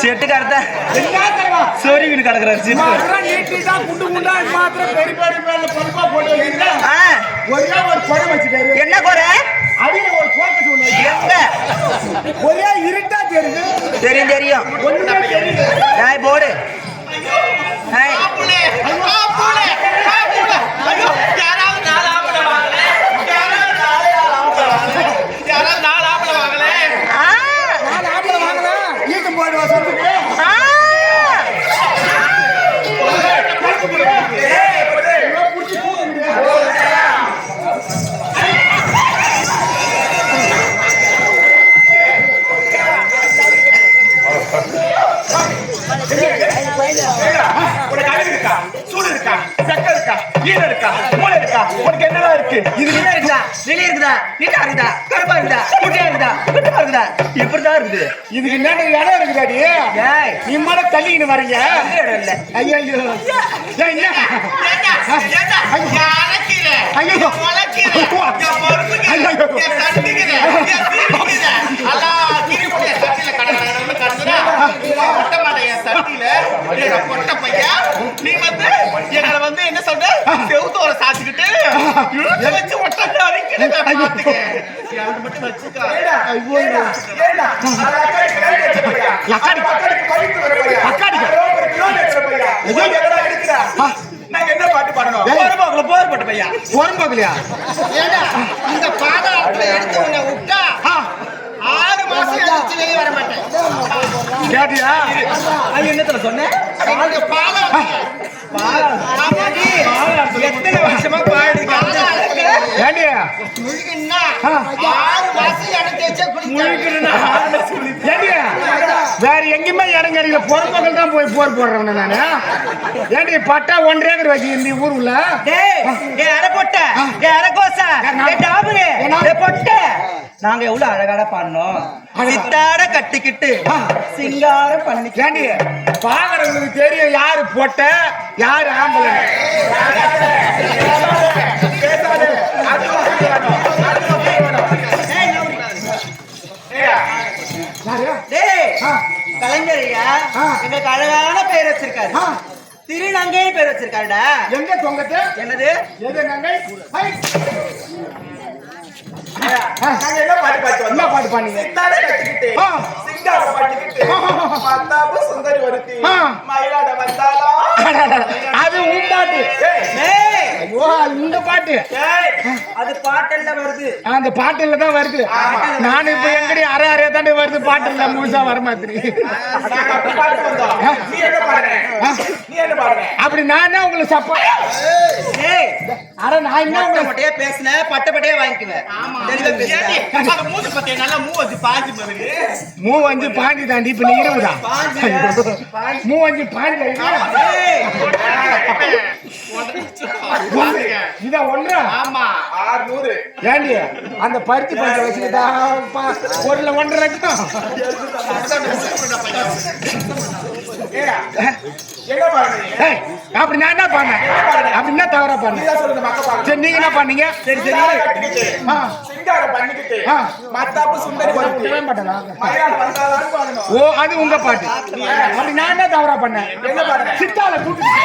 Speaker 6: செட்டுக்காரத்த சோரி வீடு கிடக்குறாரு. என்ன குறை?
Speaker 2: ஒரே இருட்டா தெரியுது.
Speaker 6: தெரியும் தெரியும். போடு
Speaker 1: உனக்கு என்னதான் இருக்கு?
Speaker 6: இது என்ன இருக்குதா? வெளியே இருக்குதா? நீட்டா இருக்குதா? கருப்பா இருக்குதா? குட்டியா இருக்குதா? குட்டமா இருக்குதா? எப்படிதான் இருக்குது?
Speaker 2: இதுக்கு மேல இடம் இருக்குதாடி? நீ மேல தள்ளிக்கிட்டு வரீங்க.
Speaker 6: இடம் இல்ல.
Speaker 2: ஐயோ
Speaker 4: நீ வந்து என்ன சொல்ற? செவுத்தோட சாச்சிக்கிட்டு வச்சு
Speaker 1: என்ன பாட்டு பாடணும்?
Speaker 2: போர்பட்டு பையா போர்பகலையா?
Speaker 6: இந்த பாதாளத்துல எடுத்து உன்னை விட்டா 6 மாசம் கழிச்சு வெளியே வர மாட்டேன்.
Speaker 2: கேட்டியா?
Speaker 6: என்னத்துல சொன்னேன்?
Speaker 4: எத்தனை வருஷமா பாடு
Speaker 2: ஏண்டி
Speaker 6: 6 மாசம் எனக்கு தேய்ச்சா
Speaker 2: ஏண்டி வேற எங்கேயுமே இடம் கிடைக்கல. பொறுப்பகள் தான் போய் போர் போடுறவன நானு. ஏண்டி பட்டா 1 ஏக்கர் வச்சு இந்த ஊருல
Speaker 6: நாங்க எவ்வளவு அழகாட பாடணும். சித்தாட கட்டிக்கிட்டு சிங்காரம் பண்ணி
Speaker 2: ஏண்டி பாக்குறவங்களுக்கு தெரியும் யாரு பொட்ட யாரு ஆம்பளை.
Speaker 6: கலைஞரையா எங்களுக்கு அழகான பேர் வச்சிருக்காரு. திருநங்கை பேர் வச்சிருக்காருடா.
Speaker 2: எங்க தொங்கத்து?
Speaker 6: என்னது?
Speaker 2: எது நங்கை?
Speaker 1: நாங்க என்ன பாட்டு பாட்டு
Speaker 2: என்ன பாட்டு பாடுனீங்க?
Speaker 1: சித்தாட கட்டிக்கிட்டு
Speaker 2: ஆ.
Speaker 1: சிங்கார பாட்டுக்கிட்டு மத்தாப்பு சுந்தரி ஒருத்தி
Speaker 2: ஆ.
Speaker 1: மயிலாட வந்தாளா
Speaker 2: அது உன் பாட்டு.
Speaker 1: ஏய்
Speaker 2: ஐயோ அது இந்த பாட்டு.
Speaker 6: அது பாட்டெல்லாம் வருது.
Speaker 2: அந்த பாட்டுல தான் வருது. நான் இப்ப எங்கடி அரை அரையா தாண்டி வருது, பாட்டுல முழுசா வர மாதிரி.
Speaker 1: நாங்க அப்படி பாட்டு வந்தோம். நீ என்ன பாடுற? நீ என்ன பாடுற?
Speaker 2: அப்படி நான் என்ன உங்களுக்கு சப்போர்ட்?
Speaker 6: ஏய்
Speaker 2: அட நான் என்ன
Speaker 6: மொட்டை
Speaker 2: உங்களுக்கு
Speaker 6: மொட்டையா பேசுன பட்டப்பட்டையா வாங்கிக்குவேன். தெளிவா
Speaker 4: ஏண்டி,
Speaker 6: பேசுற.
Speaker 4: அந்த மூஞ்சி பத்தியா நல்லா மூ வச்சு பாஞ்சு மாதிரி
Speaker 2: மூவஞ்சு பாண்டி தாண்டி இப்ப நீ 20 மூவஞ்சு பாண்டி இத ஒன்றா
Speaker 4: ஆமா
Speaker 1: 600
Speaker 2: ஏண்டி அந்த பருத்தி பஞ்ச வச்சுக்கிட்டா 1.5 லட்சம்.
Speaker 1: ஏடா என்ன பாடுறீங்க?
Speaker 2: ஏய், அப்படி நான் என்ன பண்ணேன்? அப்படி என்ன தவறா பண்ணேன்?
Speaker 1: நீதான் சொல்லுங்க மக்க பாடுங்க.
Speaker 2: சரி நீங்க என்ன பண்ணீங்க? சரி
Speaker 1: சித்தாட கட்டிக்கிட்டு
Speaker 2: ஆ.
Speaker 1: சிங்கார பண்ணிக்கிட்டு
Speaker 2: ஆ.
Speaker 1: மத்தாப்பு சுந்தரி ஒருத்தி
Speaker 2: சொல்லவே மாட்டேனா?
Speaker 1: மயிலாட வந்தாளான்னு பாடணும்.
Speaker 2: ஓ அது உங்க பாட்டு. அப்படி நான் என்ன தவறா பண்ணேன்?
Speaker 1: என்ன பாடுற?
Speaker 2: சித்தால கூட்டிட்டு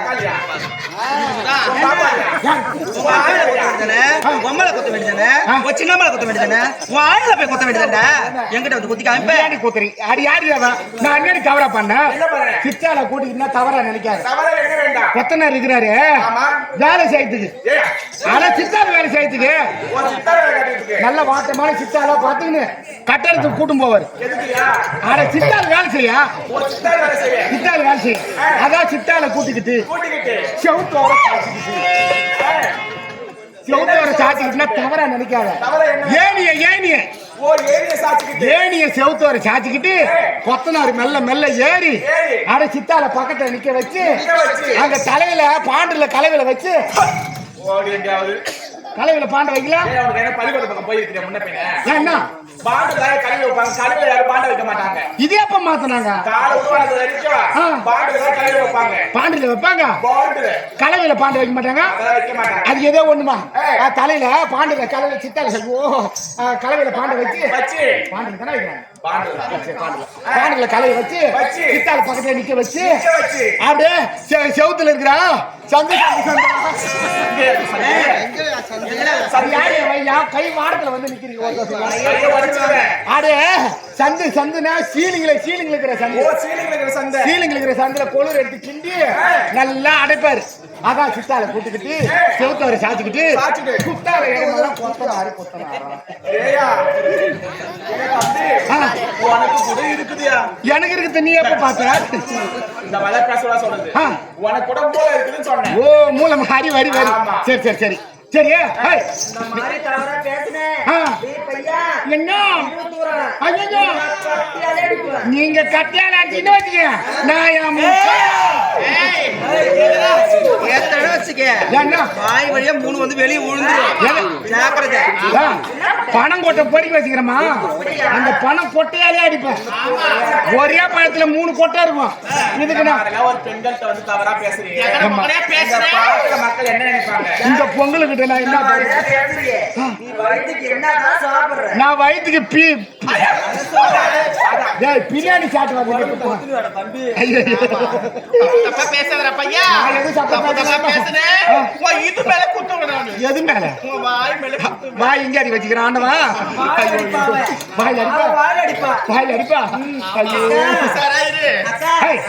Speaker 1: காளியா?
Speaker 6: பொம்மலை குத்த வேண்டியதானே? ஒரு சின்ன மலை குத்த வேண்டியதானே? உன் ஆயில போய் குத்த வேண்டியதானே? என்கிட்ட வந்து குத்தி காமிப்ப.
Speaker 2: பிரியாணி கூத்துறி அடி யாரு அவன்? நான் என்னடி தவறா பண்ணேன்?
Speaker 1: என்ன பாடுற?
Speaker 2: சித்தால கூட்டிட்டு தவறா நினைக்காது.
Speaker 1: தவறா என்ன வேண்டாம்.
Speaker 2: கொத்தனார் இருக்கிறாரு
Speaker 1: ஆமா.
Speaker 2: வேலை செய்யறதுக்கு.
Speaker 1: ஏய்
Speaker 2: ஆனா சித்தால வேலை செய்யறதுக்கு
Speaker 1: ஒரு சித்தாட கட்டிட்டு
Speaker 2: நல்ல வாட்டமான சித்தால பாத்துக்கின்னு கட்டடத்துக்கு கூட்டும் போவார்.
Speaker 1: எதுக்குயா?
Speaker 2: ஆனா சித்தால வேலை செய்ய
Speaker 1: ஒரு சித்தாட வேலை செய்ய
Speaker 2: சித்தால வேலை செய்ய அதான் சித்தால கூட்டிக்கிட்டு
Speaker 1: கூட்டிக்கிட்டு
Speaker 2: செவுத்தோர செவுத்தோர சாத்திக்கிட்டுனா தவறா நினைக்காத.
Speaker 1: தவறா என்ன?
Speaker 2: ஏனிய
Speaker 1: ஓ ஏரியா சாச்சிக்கிட்டு
Speaker 2: ஏனிய செவுத்தோர சாச்சிக்கிட்டு கொத்தனார் மெல்ல மெல்ல ஏறி
Speaker 1: ஏறி.
Speaker 2: அட சித்தால பக்கத்துல நிக்க வச்சு
Speaker 1: நிக்க வச்சு.
Speaker 2: அங்க தலையில பாண்டுல கலவையில வச்சு
Speaker 1: ஓடி எங்கயாவது
Speaker 2: கலவையில பாண்ட வைக்கலாம்.
Speaker 1: ஏய் அவனுக்கு என்ன பள்ளிக்கூட பக்கம் போயிருக்கிற முன்ன பின்ன
Speaker 2: ஏன்னா
Speaker 1: பாண்டு தாய கழுவி வைப்பாங்க. கழுவி யாரும் பாண்ட வைக்க மாட்டாங்க.
Speaker 2: இதே எப்ப மாத்தினாங்க?
Speaker 1: காலை உருவானது வரைக்கும் பாண்டு தான் கழுவி வைப்பாங்க.
Speaker 2: பாண்டுல வைப்பாங்க,
Speaker 1: பாண்டு
Speaker 2: கலவையில பாண்டு வைக்க மாட்டாங்க.
Speaker 1: அதெல்லாம் வைக்க மாட்டாங்க.
Speaker 2: அது ஏதோ ஒண்ணுமா
Speaker 1: ஏய்.
Speaker 2: தலையில பாண்டுல கலவை சித்தால கலவையில பாண்ட வச்சு
Speaker 1: வச்சு
Speaker 2: பாண்டுல தானே வைக்கிறாங்க.
Speaker 1: பாண்டு
Speaker 2: பாண்டுல கலவை வச்சு
Speaker 1: வச்சு.
Speaker 2: சித்தால பக்கத்துல நிக்க வச்சு
Speaker 1: நிக்க வச்சு.
Speaker 2: அப்படியே செவுத்துல இருக்கிறா சந்தை கை வாரத்துல வந்து நிக்கிறீங்க
Speaker 1: கையை உடைச்சிடுறேன்.
Speaker 2: ஆடே சந்துனா சீலிங்ல இருக்கிற
Speaker 1: ஓ
Speaker 2: சந்து
Speaker 1: சீலிங்ல இருக்கிற சந்தை.
Speaker 2: சீலிங்ல இருக்கிற சந்தில கொளுர் எடுத்து கிண்டி நல்லா அடைப்பாரு. அதான் சித்தால கூட்டுக்கிட்டு செவுத்தவரை சாச்சிக்கிட்டு
Speaker 1: சாச்சிட்டு.
Speaker 2: குத்தால இடமெல்லாம் கொத்தனாரு.
Speaker 1: ஏய்யா எனக்கு அப்படி உனக்கு கூட இருக்குதுயா.
Speaker 2: எனக்கு இருக்கு நீ எப்ப பார்த்த?
Speaker 1: இந்த மலை பேசவா சொல்றது
Speaker 2: ஆ.
Speaker 1: உனக்கு கூட போல இருக்குதுன்னு சொன்னேன்.
Speaker 2: ஓ மூலம் ஹரி வரி வரி.
Speaker 1: ஆமா.
Speaker 2: சரி சரி சரி சரி. ஏய்,
Speaker 6: இந்த மாதிரி தவறா பேசுனேன்.
Speaker 2: ஆ.
Speaker 6: டேய் பையா,
Speaker 2: என்ன
Speaker 6: தூரம்.
Speaker 2: ஐயோ
Speaker 6: கத்தியாலே அடிப்பேன்.
Speaker 2: நீங்க கட்டியால அடிச்சுன்னு வச்சுக்க நான் என்
Speaker 6: ஏத்தனை வச்சுக்க.
Speaker 2: என்ன
Speaker 6: வாய் வழியா 3 வந்து வெளியே விழுந்துரும். ஜாக்கிரதை.
Speaker 2: ஆ, பணம் கொட்டை பொறுக்கி வச்சுக்கிறோமா? அந்த பணம் கொட்டையாலே அடிப்பேன். ஒரே பழத்துல 3 கொட்டை இருக்கும். இதுக்கு நான்
Speaker 1: அதெல்லாம் ஒரு பெண்கள்ட்ட வந்து தவறா பேசுறீங்க.
Speaker 2: ஆமா.
Speaker 1: இந்த
Speaker 4: பேசுறேன்
Speaker 1: பாக்குற மக்கள் என்ன நினைப்பாங்க?
Speaker 2: இந்த பொங்கலுக்கிட்ட நான் என்ன பண்ணுறேன்?
Speaker 6: நீ வயிற்றுக்கு என்னதான் சாப்பிடுற?
Speaker 2: நான் வயிற்றுக்கு டேய் பிரியாணி சாப்பிட்டு
Speaker 6: தம்பி
Speaker 4: தப்பா பேசாதடா பையா.
Speaker 2: நான் எதுவும் தப்பா
Speaker 4: தப்பா பேசுனேன். உன் இது மேல குத்த விடாது.
Speaker 2: எது மேல
Speaker 4: உன் வாய் மேல குத்து.
Speaker 2: வாய் இங்க அடி வச்சுக்கிறேன் ஆண்டவா. வாயில் அடிப்பா
Speaker 6: வாய் அடிப்பா.
Speaker 2: வாயில் அடிப்பா. ஐயோ
Speaker 4: சராயிரு.
Speaker 6: அக்கா
Speaker 2: ஏய்,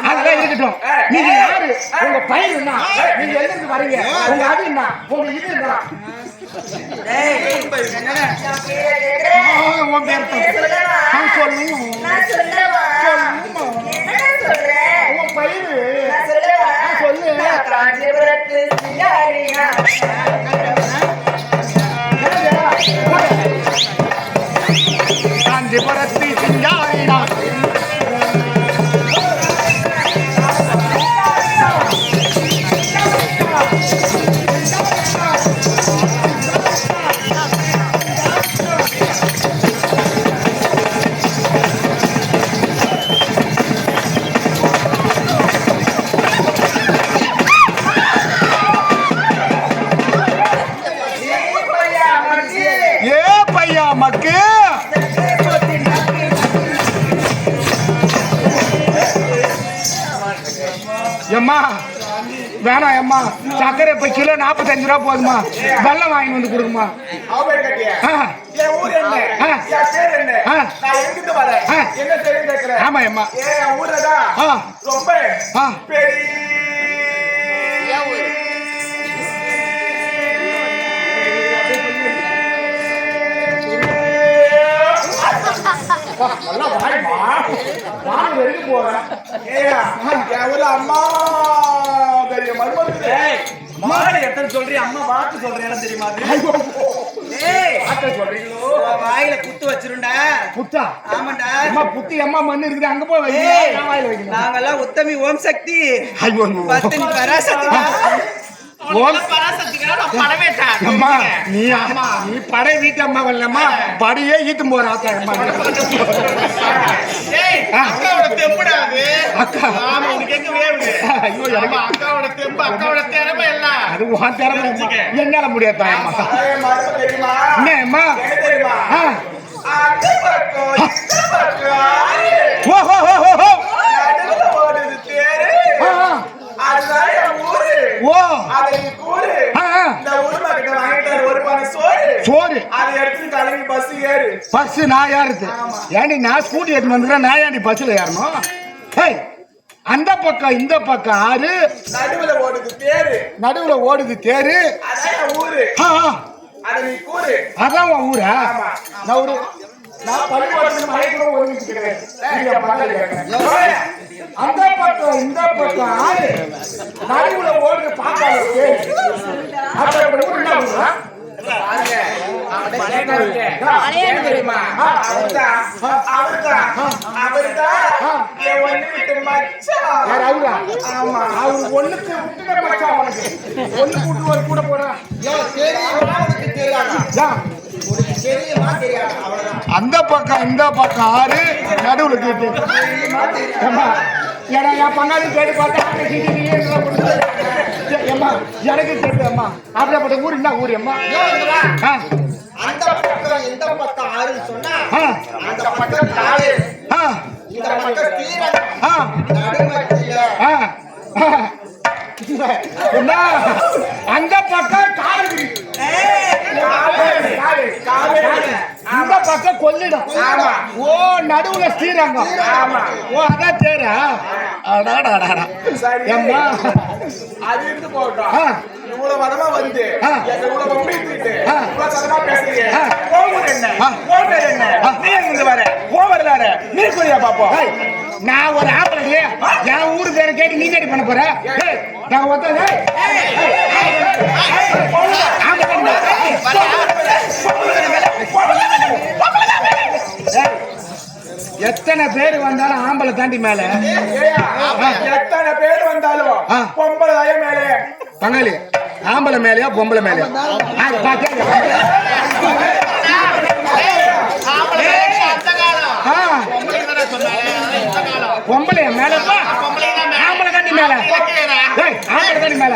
Speaker 2: அதெல்லாம் இருக்கட்டும். நீங்க யாரு? உங்க பையன் என்ன? நீங்க எங்க இருந்து வரீங்க? உங்க அது என்ன? உங்க இது என்ன?
Speaker 6: டேய்
Speaker 2: உன் பேர் சொல்லுங்க. உன் பையன் சொல்லு. காஞ்சிபுரத்து சிங்காரிடா. ஏ பையா மக்கு எம்மா வேணாம் அம்மா சக்கரை இப்ப கிலோ 45 ரூபா போதுமா வெள்ளம் வாங்கி வந்து கொடுக்குமா
Speaker 1: அவரை கட்டிய
Speaker 2: ஆ,
Speaker 1: என் ஊர் என்ன
Speaker 2: ஆ.
Speaker 1: என் பேர் என்ன
Speaker 2: ஆ.
Speaker 1: நான் எங்கிட்டு வரேன்
Speaker 2: ஆ.
Speaker 1: என்ன தெரியும் கேட்கிறேன்
Speaker 2: ஆமா அம்மா
Speaker 1: என் ஊர்லதான்
Speaker 2: ஆ.
Speaker 1: ரொம்ப
Speaker 2: ஆ.
Speaker 1: பெரிய அம்மா பெரிய மருமகள்
Speaker 3: மாடு எத்தனை சொல்றீ அம்மா வாக்கு சொல்றேன் தெரியுமா
Speaker 1: சொல்றீங்களோ
Speaker 6: வாயில குத்து வச்சிருண்டா
Speaker 2: புத்தா
Speaker 6: ஆமாண்டா
Speaker 2: அம்மா புத்தி அம்மா மண்ணு இருக்குது அங்க போய்
Speaker 6: ஏய்,
Speaker 2: வைக்கணும் வாயில வைக்கணும்
Speaker 6: நாங்கெல்லாம் உத்தமி ஓம் சக்தி
Speaker 2: ஐயோ
Speaker 6: பத்தினி பராசக்தி
Speaker 2: ஓம்
Speaker 4: பராசக்திக்கு நான் படமே தான்
Speaker 2: அம்மா நீ படை வீட்டு அம்மா வரலம்மா படியே ஈத்து போற ஆத்தா அம்மா
Speaker 4: ஏய் அக்காவோட தெம்புடா அது
Speaker 2: அக்கா
Speaker 4: ஆமா உனக்கு எங்க வேவுது
Speaker 2: ஐயோ எனக்கு
Speaker 4: ஆமா அக்காவோட தெம்பு அக்காவோட திறமை எல்லாம்
Speaker 2: அது உன் திறமை அம்மா. என்னால முடியாதா அம்மா
Speaker 1: மருமகள் தெரியுமா
Speaker 2: என்ன அம்மா
Speaker 1: என்ன தெரியுமா
Speaker 2: ஆ.
Speaker 1: அந்த பக்கம் இந்த பக்கம்
Speaker 2: ஓ ஹோ ஹோ ஹோ ஹோ
Speaker 1: நடுவுல ஓடுது தேரு
Speaker 2: ஆ, ஆ.
Speaker 1: அதுதான் என் ஊரு
Speaker 2: ஓ
Speaker 1: அதை நீ கூறு
Speaker 2: ஆ, ஆ.
Speaker 1: இந்த ஊர் மக்கள் வாங்கிட்டாரு ஒரு பானை சோறு
Speaker 2: சோறு
Speaker 1: அதை எடுத்து கிளம்பி பஸ் ஏறு
Speaker 2: பஸ் நான் ஏறுது ஏண்டி நான் ஸ்கூட்டி எடுத்து வந்துக்கிறேன் நான் ஏண்டி பஸ்ல ஏறணும் ஹேய் அந்த பக்கம் இந்த பக்கம் ஆறு
Speaker 1: நடுவுல ஓடுது தேரு
Speaker 2: நடுவுல ஓடுது தேரு
Speaker 1: அதான் என் ஊரு
Speaker 2: ஆ, ஆ.
Speaker 1: அதை நீ கூறு
Speaker 2: அதான் உன் ஊரா
Speaker 1: ஆமா.
Speaker 2: நான் ஒரு
Speaker 1: நான் பள்ளிக்கூடத்துல மழை கூட ஒதுங்கிக்கிறேன்
Speaker 2: அந்த பக்கம் இந்த பக்கம் ஆறு நடுவுல ஓடுது பாக்காத தேரு அப்ப ஊர் என்ன ஊரா? யார் அவரா? அவரு ஒண்ணுக்கு விட்டுக்கிற மச்சான் அவனுக்கு. ஒண்ணுக்கு விட்டு ஒரு கூட போறான். யா. அந்த பக்கம் இந்த பக்கம் ஆறு நடுவுல கேட்டு ஏம்மா, ஏன்னா என் பங்காளி கேட்டு பார்த்தா ஏம்மா எனக்கு கேட்டு அம்மா அப்படிப்பட்ட ஊர் என்ன ஊர் அம்மா ஆ,
Speaker 5: அந்த பக்கம் இந்த பக்கம் ஆறுன்னு சொன்னா
Speaker 2: ஆ,
Speaker 5: அந்த பக்கம் காடு
Speaker 2: ஆ,
Speaker 5: இந்த பக்கம் தீரன்
Speaker 2: ஆ,
Speaker 5: நடுமத்தில
Speaker 2: ஆ, ஆ. என்ன அந்த பக்கம் காடு அந்த பக்கம் கொள்ளிடம் ஓ நடுவுல ஸ்ரீரங்கம் ஓ அதான் தேரா அடாடாடா ஏம்மா
Speaker 1: அது இருந்து போகட்டும்
Speaker 2: ஆ.
Speaker 1: இவ்வளவு வதமா வந்து
Speaker 2: ஆ.
Speaker 1: எங்க இவ்வளவு பம்பிட்டு
Speaker 2: ஆ.
Speaker 1: இவ்வளவு சதமா பேசுறீங்க
Speaker 2: ஆ.
Speaker 1: ஓவர் என்ன
Speaker 2: ஆ.
Speaker 1: ஓவர் என்ன
Speaker 2: ஆ.
Speaker 1: நீ எங்க வர ஓவர் தானே நீ குறியா பாப்போம்
Speaker 2: ஏய், நான் ஒரு ஆம்பளை என் ஊரு பேரை கேட்டு நீ என்ன பண்ண போற ஏய், நான் ஒருத்தன் ஏய், ஆம்பளை ஏய், எத்தனை பேர் வந்தாலும் ஆம்பளை தாண்டி மேல
Speaker 1: எத்தனை பேர் வந்தாலும்
Speaker 2: ஆ.
Speaker 1: பொம்பளை தாய மேலே
Speaker 2: பங்காளி ஆம்பளை மேலயா பொம்பளை மேலயா பொம்பளைய மேலப்பா ஆம்பளை தாண்டி மேல ஏய், ஆம்பளை தாண்டி மேல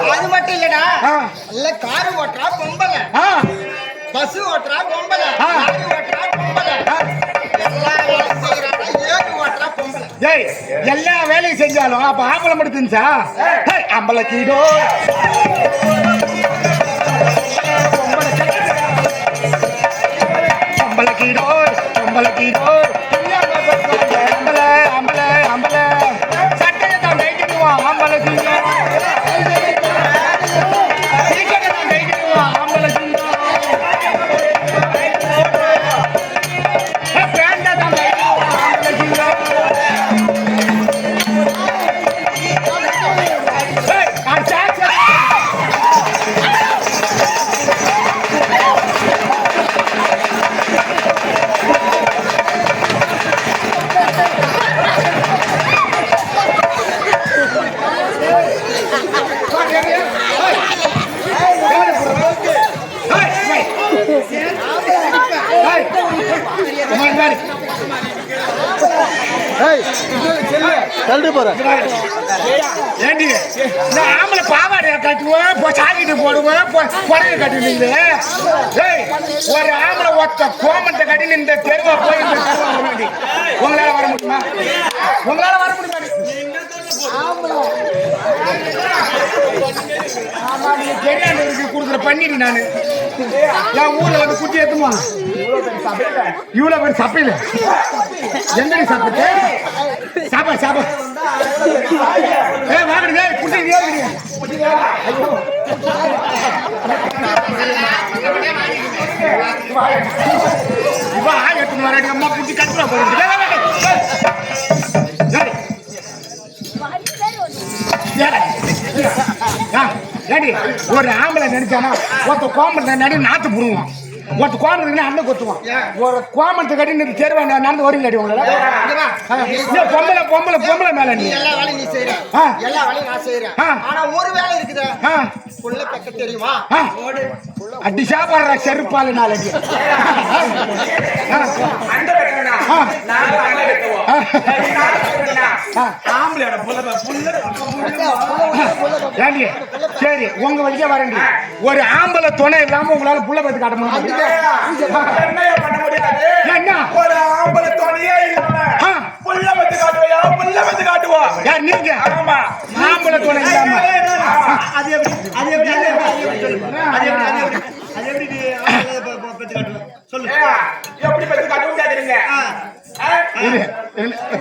Speaker 5: அது மட்டும் இல்லடா இல்ல காரு ஓட்டுறா பொம்பளை பஸ் ஓட்டுறா பொம்பளை லாரி ஓட்டுறா பொம்பளை எல்லா வேலையும் செய்யறாடா ஏறு ஓட்டுறா பொம்பளை
Speaker 2: ஏய், எல்லா வேலையும் செஞ்சாலும் அப்ப ஆம்பளை மட்டும் இருந்துச்சா ஆம்பளை கீடோ ஆம்பளை கீடோ ஆம்பளை கீடோ ஆம்பளை ஆம்பளை ஆம்பளை சட்டையை தான் கைட்டுக்குவான் ஆம்பளை கீழே ஆம்பளை கீழே பேண்டா தான் ஆம்பளை கீழே ஏய்,
Speaker 1: ஏண்டி நான் ஆம்பளை பாவாடையை கட்டுவேன் சாக்கிட்டு போடுவேன் புடவை கட்டினீங்க. ஒரு ஆம்பளை ஒத்த கோமத்தை கட்டின்னு இந்த தெருவா போய் இந்த தெருவா வர வேண்டி உங்களால வர முடியுமா? உங்களால வர முடியுமா? ஆமா நீங்க தெரியாதவருக்கு கொடுக்குற பண்ணிட்டு நானு என் ஊர்ல வந்து குட்டி ஏத்துமா இவ்வளவு பேர் சப்பையில எங்கடி சாப்பிட்டு சாப்பா சாப்பா வாங்க குட்டி எத்தனை வர அம்மா குட்டி கட்டுறா போயிட்டு ஏடி ஒரு ஆம்பளை நினைச்சானா ஒருத்த கோமத்தை நடி நாத்து புடுவான், ஒருத்த கோமத்துக்கு அண்ணன் கொத்துவான். ஒரு கோமத்தை கட்டி நீங்க தெருவா நடந்து வரீங்க அடி உங்களை பொம்பளை பொம்பளை பொம்பளை மேல நீ
Speaker 5: எல்லா வேலையும் நீ செய்யற, எல்லா வேலையும் நான் செய்யறேன். ஆனா ஒரு வேலை இருக்குது, புள்ள பெக்க தெரியுமா?
Speaker 1: அடி சாப்பாடுற செருப்பால நாளடி சரி உங்க வழியே வரேன். ஒரு ஆம்பளை துணை இல்லாம உங்களால புள்ள பத்து காட்ட முடியாது. என்ன ஒரு ஆம்பளை துணையே இல்லாம புள்ள பத்து காட்டுவையா? புள்ள பத்து காட்டுவா யார் நீங்க? ஆமா ஆம்பளை துணை இல்லாம அது எப்படி அது எப்படி அது எப்படி சொல்லு எப்படி பத்து காட்டுவோம் கேக்குறீங்க?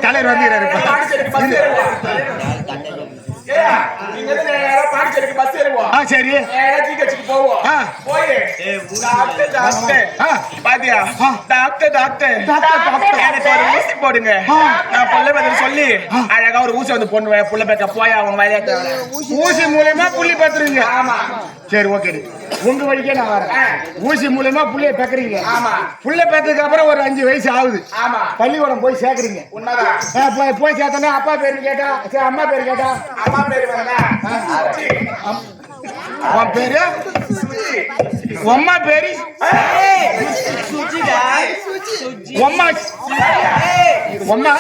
Speaker 1: தலைவர் வந்துறாரு. சரி பாத்தியா டாக்டர் டாக்டர் எனக்கு ஒரு ஊசி போடுங்க. நான் புள்ள பேர் சொல்லி அழகா ஒரு ஊசி வந்து போடுவேன். புள்ள பேக்க போய் அவங்க வேலையா ஊசி மூலமா புள்ளி பேத்துறீங்க. ஆமா சரி ஓகே உங்க வழிக்கே நான் வரேன். ஊசி மூலமா புள்ளைய பேக்குறீங்க. ஆமா புள்ள பேத்ததுக்கு அப்புறம் ஒரு 5 வயசு ஆகுது. ஆமா பள்ளிக்கூடம் போய் சேர்க்கறீங்க. உண்மைதான் போய் சேர்த்தனா அப்பா பேரு கேட்டா சரி அம்மா பேரு கேட்டா அம்மா பேரு வரல உன் பேரு அம்மா பேரு அம்மா அம்மா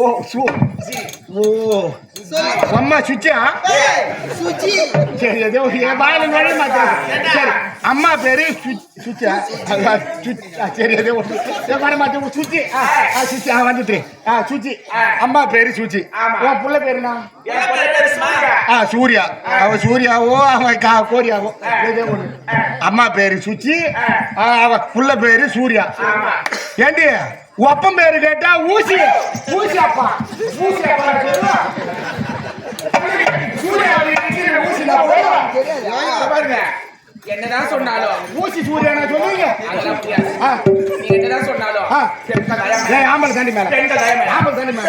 Speaker 1: ஓ சு ஓ அம்மா சுச்சியா சரி ஏதோ வாயில நுழைய மாட்டேன். சரி அம்மா பேரு சுச்சியா சரி ஏதோ வர மாட்டேன் சுச்சி சுச்சி வந்துட்டு சுச்சி அம்மா பேரு சுச்சி. உன் புள்ள பேருனா சூர்யா. அவ சூர்யாவோ அவன் கோரியாவோ ஏதோ ஒண்ணு. அம்மா பேரு சுச்சி அவ புள்ள பேரு சூர்யா. ஏண்டி ஒப்பம் பேரு கேட்டா ஊசி ஊசி அப்பா ஊசி பாருங்க என்னதான் சொன்னாலும் ஊசி சூர்யா சொல்லுவீங்க. என்னதான் சொன்னாலும் ஆம்பளை தாண்டி மேல ஆம்பளை தாண்டி மேல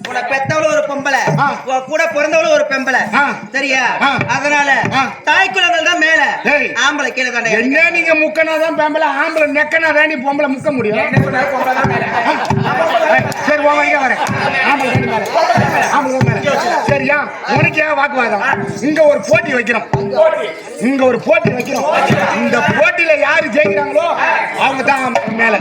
Speaker 6: உனக்கு பெத்தவளும் ஒரு பொம்பளை, கூட பிறந்தவளும் ஒரு பெம்பளை சரியா? அதனால தாய் குலங்கள் தான் மேல, ஆம்பளை கீழே தான்.
Speaker 1: என்ன நீங்க முக்கனாதான் பெம்பளை, ஆம்பளை நெக்கனாதான் நீ பொம்பளை முக்க முடியும். சரி ஓவங்க வரேன் ஆம்பளை மேல ஆம்பளை மேல. சரியா உனக்கே வாக்குவாதம். இங்க ஒரு போட்டி வைக்கிறோம். இங்க ஒரு போட்டி வைக்கிறோம். இந்த போட்டியில யாரு ஜெயிக்கிறாங்களோ அவங்க தான் மேல.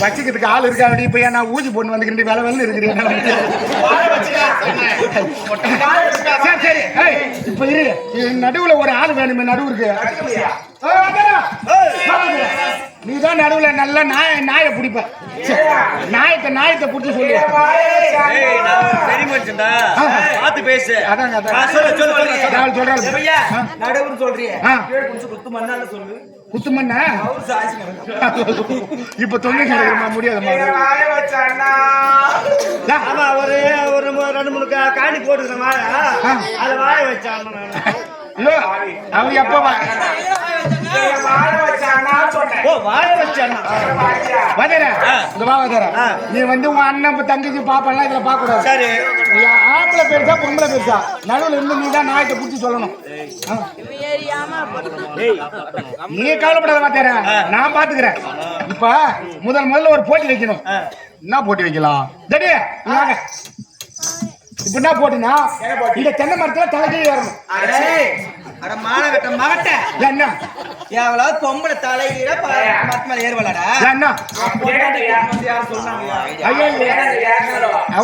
Speaker 1: வச்சுக்கிறதுக்கு ஆள் இருக்கா? இப்ப நான் ஊசி போட்டு வந்துக்கிட்டு வேலை வேலை இருக்கிறேன். சரி சரி இப்ப இரு நடுவுல ஒரு ஆள் வேணுமே. நடுவுக்கு நீதான் நடுவுல நல்லா நாயை பிடிப்ப. நாயத்தை பிடிச்சி சொல்லு.
Speaker 3: பார்த்து பேசு.
Speaker 1: அதான்
Speaker 6: நடுவுன்னு சொல்றியே
Speaker 1: குத்து மண்ண இப்ப தொங்கி முடியாதுமா.
Speaker 3: ஆமா ஒரு 2-3 காணி போட்டுக்கிறேன் வாழை, அதை வாழை வச்சான்.
Speaker 1: அவன் எப்ப நீ வந்து உன் அண்ணன் தங்கச்சி பாப்பெல்லாம் இதுல பாக்க கூடாது. சரி ஆம்பளை பெருசா பொம்பளை பெருசா நடுவுல இருந்து நீ தான் நாயத்தை புடிச்சு சொல்லணும். நீ கவலைப்படாத மாட்டேற நான் பாத்துக்கிறேன். இப்ப முதல்ல ஒரு போட்டி வைக்கணும். என்ன போட்டி வைக்கலாம்? இப்ப என்ன போட்டினா இந்த தென்னை மரத்துல தலைகீழ் வரணும்.
Speaker 5: அட மானகட்ட மகட்ட
Speaker 2: என்ன
Speaker 5: எவ்வளவு பொம்பளை தலையில மரத்து மேல ஏறுவலடா
Speaker 2: என்ன ஐயோ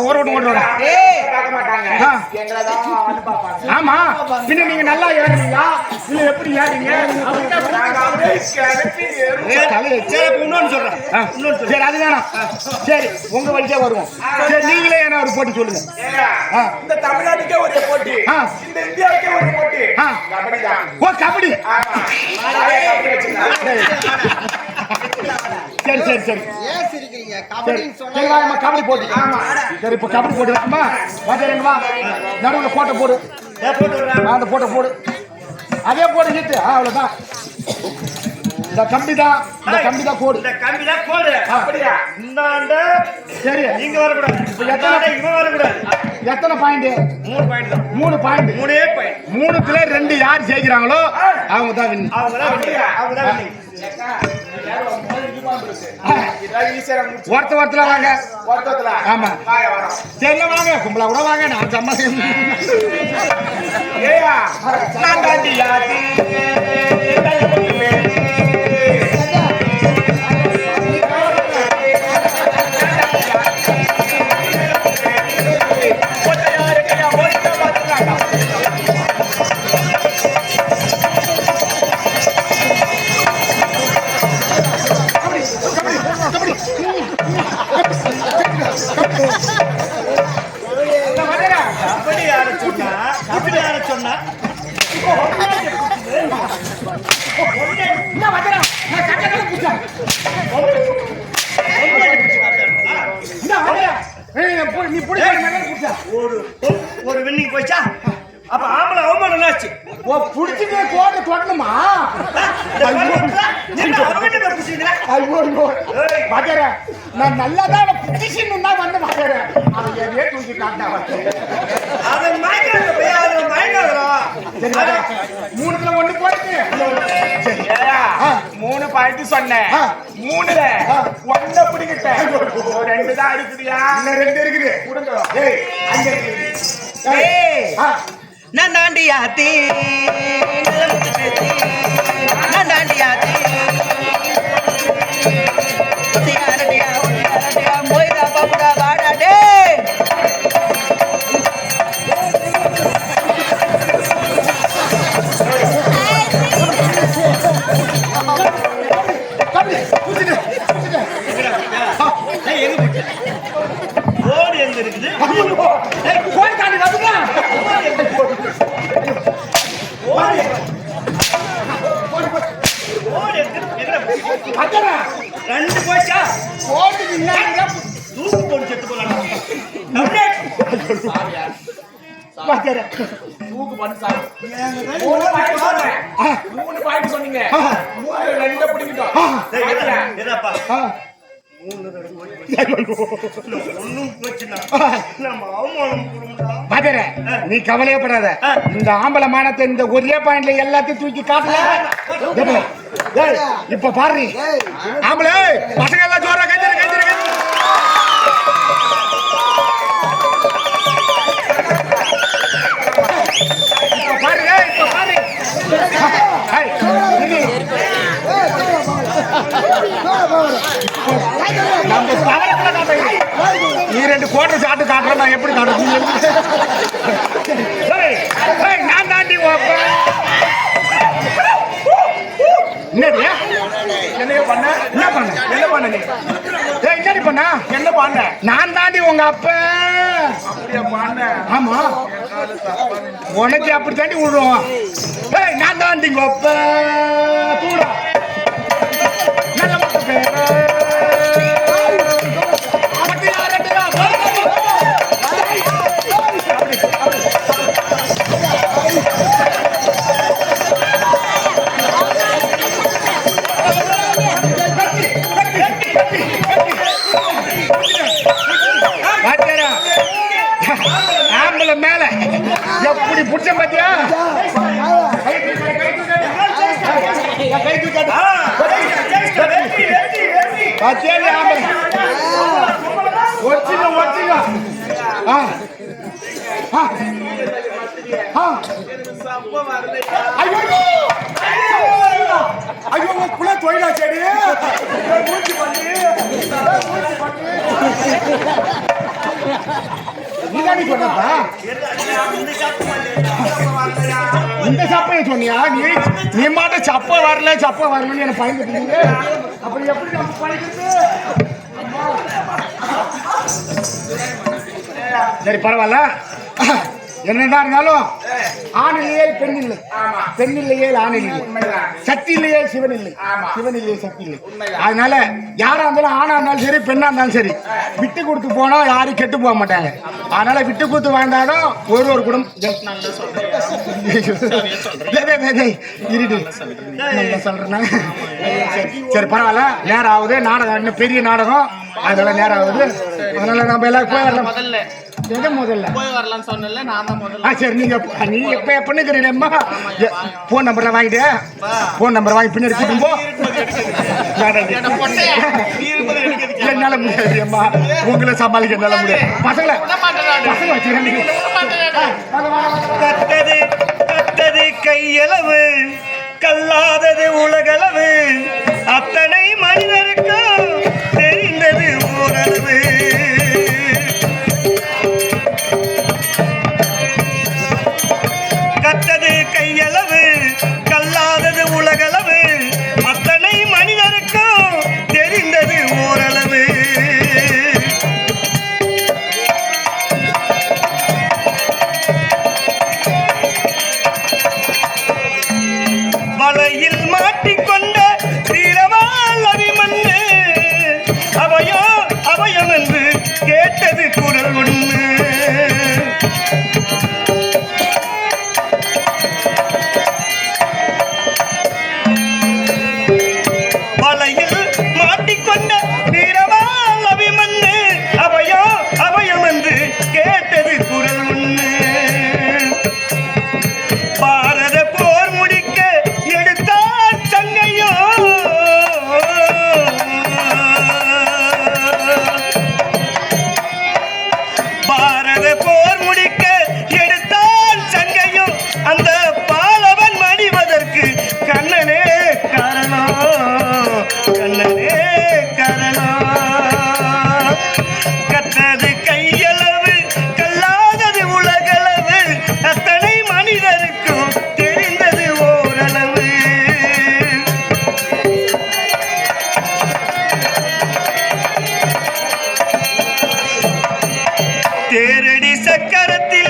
Speaker 2: ஓட
Speaker 5: ஏய்
Speaker 2: ஆமா பின்ன நீங்க நல்லா ஏறுறீங்களா இல்ல எப்படி ஏறீங்க
Speaker 3: இன்னொன்னு சொல்றேன்
Speaker 2: சரி அது வேணாம் சரி உங்க வழிக்கே வருவோம் சரி நீங்களே என்ன ஒரு போட்டி சொல்லுங்க
Speaker 1: இந்த தமிழ்நாட்டுக்கே ஒரு போட்டி இந்த இந்தியாவுக்கே ஒரு போட்டி கபடிதான்.
Speaker 2: ஓ கபடி சரி சரி சரி
Speaker 5: ஏன் சிரிக்கிறீங்க
Speaker 2: சரி
Speaker 5: கபடின்னு சொன்னா
Speaker 2: சரி வாங்கம்மா கபடி போட்டி சரி இப்போ கபடி போட்டு வைக்கமா வாங்க வா நடுவில் போட்டோ போடு அந்த போட்டோ போடு அதே போடு ஹிட் அவ்வளோதான் இந்த கம்பி தான் கோடு
Speaker 3: இந்த கம்பி தான் கோடு
Speaker 2: அப்படியா
Speaker 3: இந்தாண்ட
Speaker 2: சரி
Speaker 3: நீங்க வரக்கூடாது
Speaker 2: இப்ப எத்தனை
Speaker 3: இவன் வரக்கூடாது
Speaker 2: எத்தனை பாயிண்ட்
Speaker 3: 3 பாயிண்ட் தான்
Speaker 2: 3 பாயிண்ட்
Speaker 3: 3 பாயிண்ட்
Speaker 2: 3த்துல 2 யார் ஜெயிக்கிறாங்களோ அவங்க தான் வின்
Speaker 3: அவங்க தான் winning.
Speaker 2: ஒருத்தல வாங்க
Speaker 1: ஒருத்தத்துல
Speaker 2: ஆமா சரி வாங்க கும்பலா கூட வாங்க நான் சம்மதம்
Speaker 1: ஏயா நான் தாண்டியாதி
Speaker 3: கபடி ஆட சொன்னா
Speaker 2: நீ
Speaker 3: ஒரு வின்னிங் போச்சா அப்ப ஆம்பளை அவமானம் ஆச்சு
Speaker 2: புடிச்சுட்டு கோட்டை தொடணுமா ஐயோ நான் நல்லாதான் புடிச்சுன்னு தான் வந்து மாட்டேறேன் அவன் எதையே தூக்கி காட்டா
Speaker 3: அவன் மயங்காதரா
Speaker 2: 3த்துல 1 போயிட்டு
Speaker 1: ஏயா 3 பாயிண்ட் சொன்னேன் 3ல 1 பிடிக்கிட்டேன் 2 தான் இருக்குதியா
Speaker 2: இன்னும் 2 இருக்குது
Speaker 1: கொடுங்க
Speaker 2: ஏய் அங்க இருக்குது
Speaker 6: நான் தாண்டியாத்தி நான் தாண்டியாத்தி மொய்தா பாப்புடா வாடா டே
Speaker 3: ஓடி எங்க இருக்குது
Speaker 2: கோடி தாண்டி வந்துடா
Speaker 3: ஓடி எங்க
Speaker 2: அக்கறா
Speaker 3: 2 போச்சா
Speaker 2: கோடிக்கு இன்னாங்க
Speaker 3: தூக்கு போட்டு செத்து போலாம்
Speaker 2: பாக்கற
Speaker 1: தூக்கு பண்ணு சார் 3 பாயிண்ட் சொன்னேன் 3 பாயிண்ட் சொன்னீங்க 2 பிடிக்கிட்டோம்
Speaker 3: ஏதாப்பா ஒண்ணும் போச்சுன்னா நம்ம அவமானம் கொடுங்கடா
Speaker 2: பாக்கற நீ கவலையப்படாத இந்த ஆம்பளை மானத்தை இந்த ஒரே பாயிண்ட்ல எல்லாத்தையும் தூக்கி காட்டல டேய் இப்ப பாரு ஆம்பளை பசங்க எல்லாம் ஜோரா கைதற இப்ப பாரு இப்ப பாரு ஹாய் நம்ம பவரத்துல காட்டுறீங்க நீ 2 கோட்டை சாட்டு காட்டுற நான் எப்படி காட்டுறது நான் தாண்டி என்னடியா
Speaker 1: என்ன பண்ண நீ
Speaker 2: என்னடி பண்ண
Speaker 1: என்ன பண்ண
Speaker 2: நான் தாண்டி உங்க அப்ப
Speaker 1: அப்படியே பண்ண
Speaker 2: ஆமா உனக்கு அப்படி தாண்டி விடுவோம் நான் தாண்டி உங்க அப்ப தூடா நல்ல மக்கள் பேரு ஆம்பளை மேல எப்படி புடிச்ச பாத்தியா பாத்தியா ஆம்பளை ஒச்சிங்க ஐயோ கோயிலா சரி மூச்சு பண்ணி நீதானி சொன்னப்பா இந்த சப்பைய சொன்னியா நீ மாட்ட சப்ப வரலன்னு எனக்கு பயந்துட்டு அப்புறம் எப்படி நம்ம படிக்கிறது சரி பரவாயில்ல என்னதான் இருந்தாலும் ஆண் இல்லையே பெண் இல்லை பெண் இல்லையே ஆண் இல்லை சக்தி இல்லையே சிவன் இல்லை சிவன் இல்லையே சக்தி இல்லை அதனால யாரா இருந்தாலும் ஆணா இருந்தாலும் சரி பெண்ணா இருந்தாலும் சரி விட்டு கொடுத்து போனா யாரும் கெட்டு போக மாட்டாங்க அதனால விட்டு கொடுத்து வாழ்ந்தாலும் ஒரு குடும்பம் இருடு நல்லா சொல்றேன் சரி பரவாயில்ல நேரம் ஆகுது நாடகம் இன்னும் பெரிய நாடகம் அதனால நேரம் ஆகுது அதனால நம்ம எல்லாரும் போய் வரலாம் எதை முதல்ல
Speaker 4: போய் வரலாம்னு சொன்னல நான் தான் முதல்ல
Speaker 2: சரி நீ எப்ப பண்ணுக்கிறீங்கம்மா போன் நம்பர் வாங்கிட்டு போன் நம்பர் வாங்கி பின்னாடி கூட்டும் போ என்னால முடியாது அம்மா உங்களை சமாளிக்க என்னால முடியாது பசங்க
Speaker 3: கத்தது கையளவு கல்லாதது உலகளவு அத்தனை மனிதருக்கும் தெரிந்தது ஓரளவு கத்தது கையளவு கல்லாதது உலகளவு அத்தனை மனிதருக்கும் தெரிந்தது ஓரளவு வலையில் மாட்டிக்கொண்ட வீரவாள் அபிமன்னு அவையோ அபயம் என்று கேட்டது குரல் ஒன்று வலையில் மாட்டிக்கொண்ட வீரவாள் அபிமன்னு அவையோ அபயம் என்று கேட்டது குரல் ஒன்று பாரத போர் முடிக்க எடுத்தார் சங்கையோ பாரத போர் முடிக்க எடுத்தார் சங்கையோ அந்த பாலவன் மடிவதற்கு கண்ணனே காரணம் கண்ணனே காரணம் கற்றது கையளவு கல்லாதது உலகளவு அத்தனை மனிதருக்கும் தெரிந்தது ஓரளவு தேரடி சக்கரத்தில்